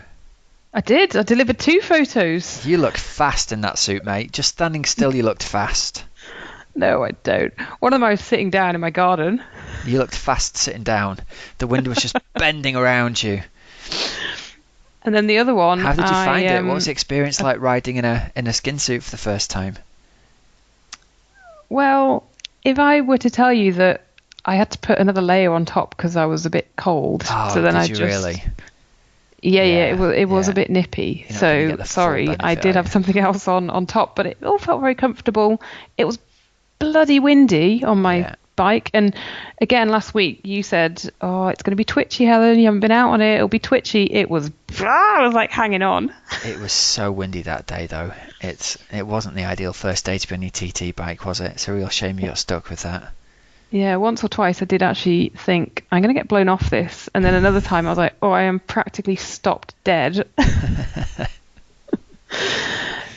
I did. I delivered 2 photos. You look fast in that suit, mate. Just standing still, you looked fast. No, I don't. One of them I was sitting down in my garden. You looked fast sitting down. The wind was just bending around you. And then the other one... How did you find it? What was the experience like riding in a skin suit for the first time? Well, if I were to tell you that I had to put another layer on top because I was a bit cold. Oh, so then did you really? Yeah, it was a bit nippy. So sorry, I did have something else on top, but it all felt very comfortable. It was bloody windy on my bike, and again last week you said, "Oh, it's going to be twitchy, Helen. You haven't been out on it. It'll be twitchy." It was. I was like hanging on. It was so windy that day, though. It wasn't the ideal first day to be on your TT bike, was it? It's a real shame you got stuck with that. Yeah, once or twice I did actually think, I'm going to get blown off this. And then another time I was like, I am practically stopped dead.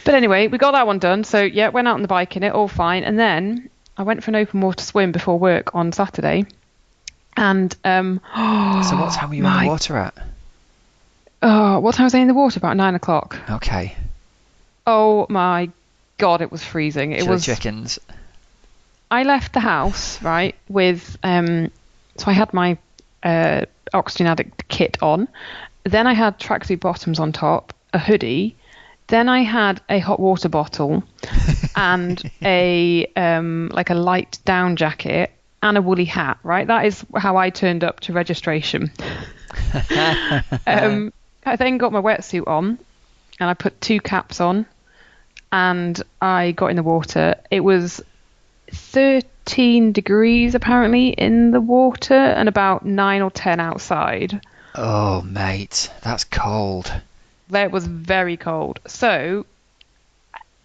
But anyway, we got that one done. So yeah, went out on the bike in it, all fine. And then I went for an open water swim before work on Saturday. And so what time were you in the water at? What time was I in the water? About 9 o'clock. Okay. Oh my God, it was freezing. It was chickens. I left the house, right, with, so I had my Oxygen Addict kit on. Then I had tracksuit bottoms on top, a hoodie. Then I had a hot water bottle and a light down jacket and a woolly hat, right? That is how I turned up to registration. I then got my wetsuit on and I put 2 caps on and I got in the water. It was 13 degrees apparently in the water and about 9 or 10 outside. Oh, mate, that's cold. It was very cold. So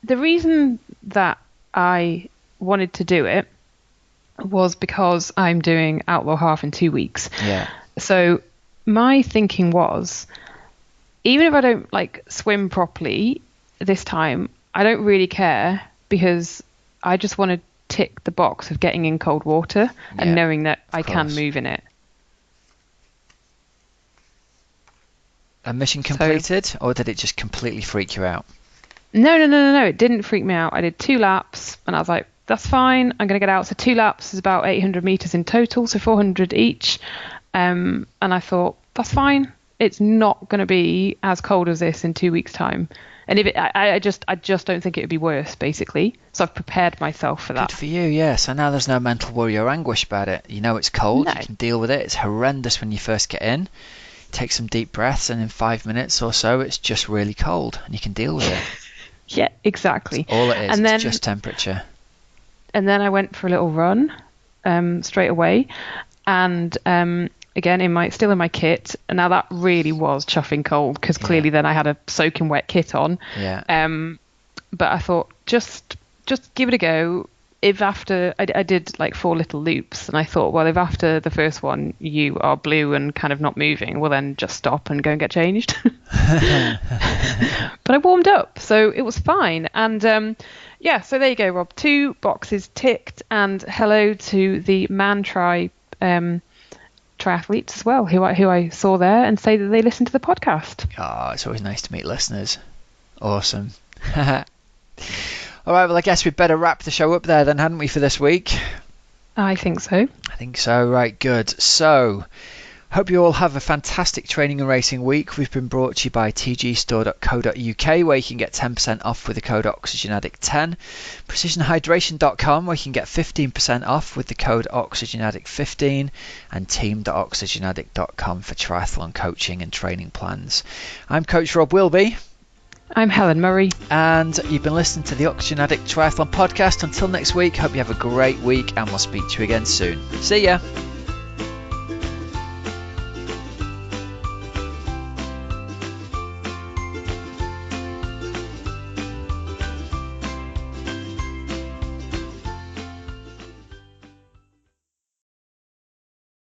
the reason that I wanted to do it was because I'm doing Outlaw Half in 2 weeks. Yeah. So my thinking was, even if I don't swim properly this time, I don't really care, because I just want to tick the box of getting in cold water and knowing that I can move in it. A mission completed, or did it just completely freak you out? No, it didn't freak me out. I did 2 laps and I was like, that's fine, I'm going to get out. So 2 laps is about 800 meters in total, so 400 each. And I thought, that's fine, it's not going to be as cold as this in 2 weeks time. And if I just don't think it would be worse, basically. So I've prepared myself for that. Good for you, yes. So now there's no mental worry or anguish about it. You know it's cold, You can deal with it. It's horrendous when you first get in. Take some deep breaths, and in 5 minutes or so, it's just really cold, and you can deal with it. Yeah, exactly. That's all it is. And then, it's just temperature. And then I went for a little run straight away, and again still in my kit. And now that really was chuffing cold, because clearly then I had a soaking wet kit on. Yeah. But I thought, just give it a go. If after I did 4 little loops, and I thought, well, if after the first one you are blue and kind of not moving, well then just stop and go and get changed. But I warmed up, so it was fine. And so there you go, Rob. 2 boxes ticked, and hello to the Man Tri triathletes as well, who I saw there and say that they listen to the podcast. Oh, it's always nice to meet listeners. Awesome. All right, well, I guess we'd better wrap the show up there then, hadn't we, for this week? I think so. Right, good. So, hope you all have a fantastic training and racing week. We've been brought to you by tgstore.co.uk, where you can get 10% off with the code Oxygenaddict10. PrecisionHydration.com, where you can get 15% off with the code Oxygenaddict15. And team.oxygenaddict.com for triathlon coaching and training plans. I'm Coach Rob Wilby. I'm Helen Murray. And you've been listening to the Oxygenaddict Triathlon Podcast. Until next week, hope you have a great week, and we'll speak to you again soon. See ya!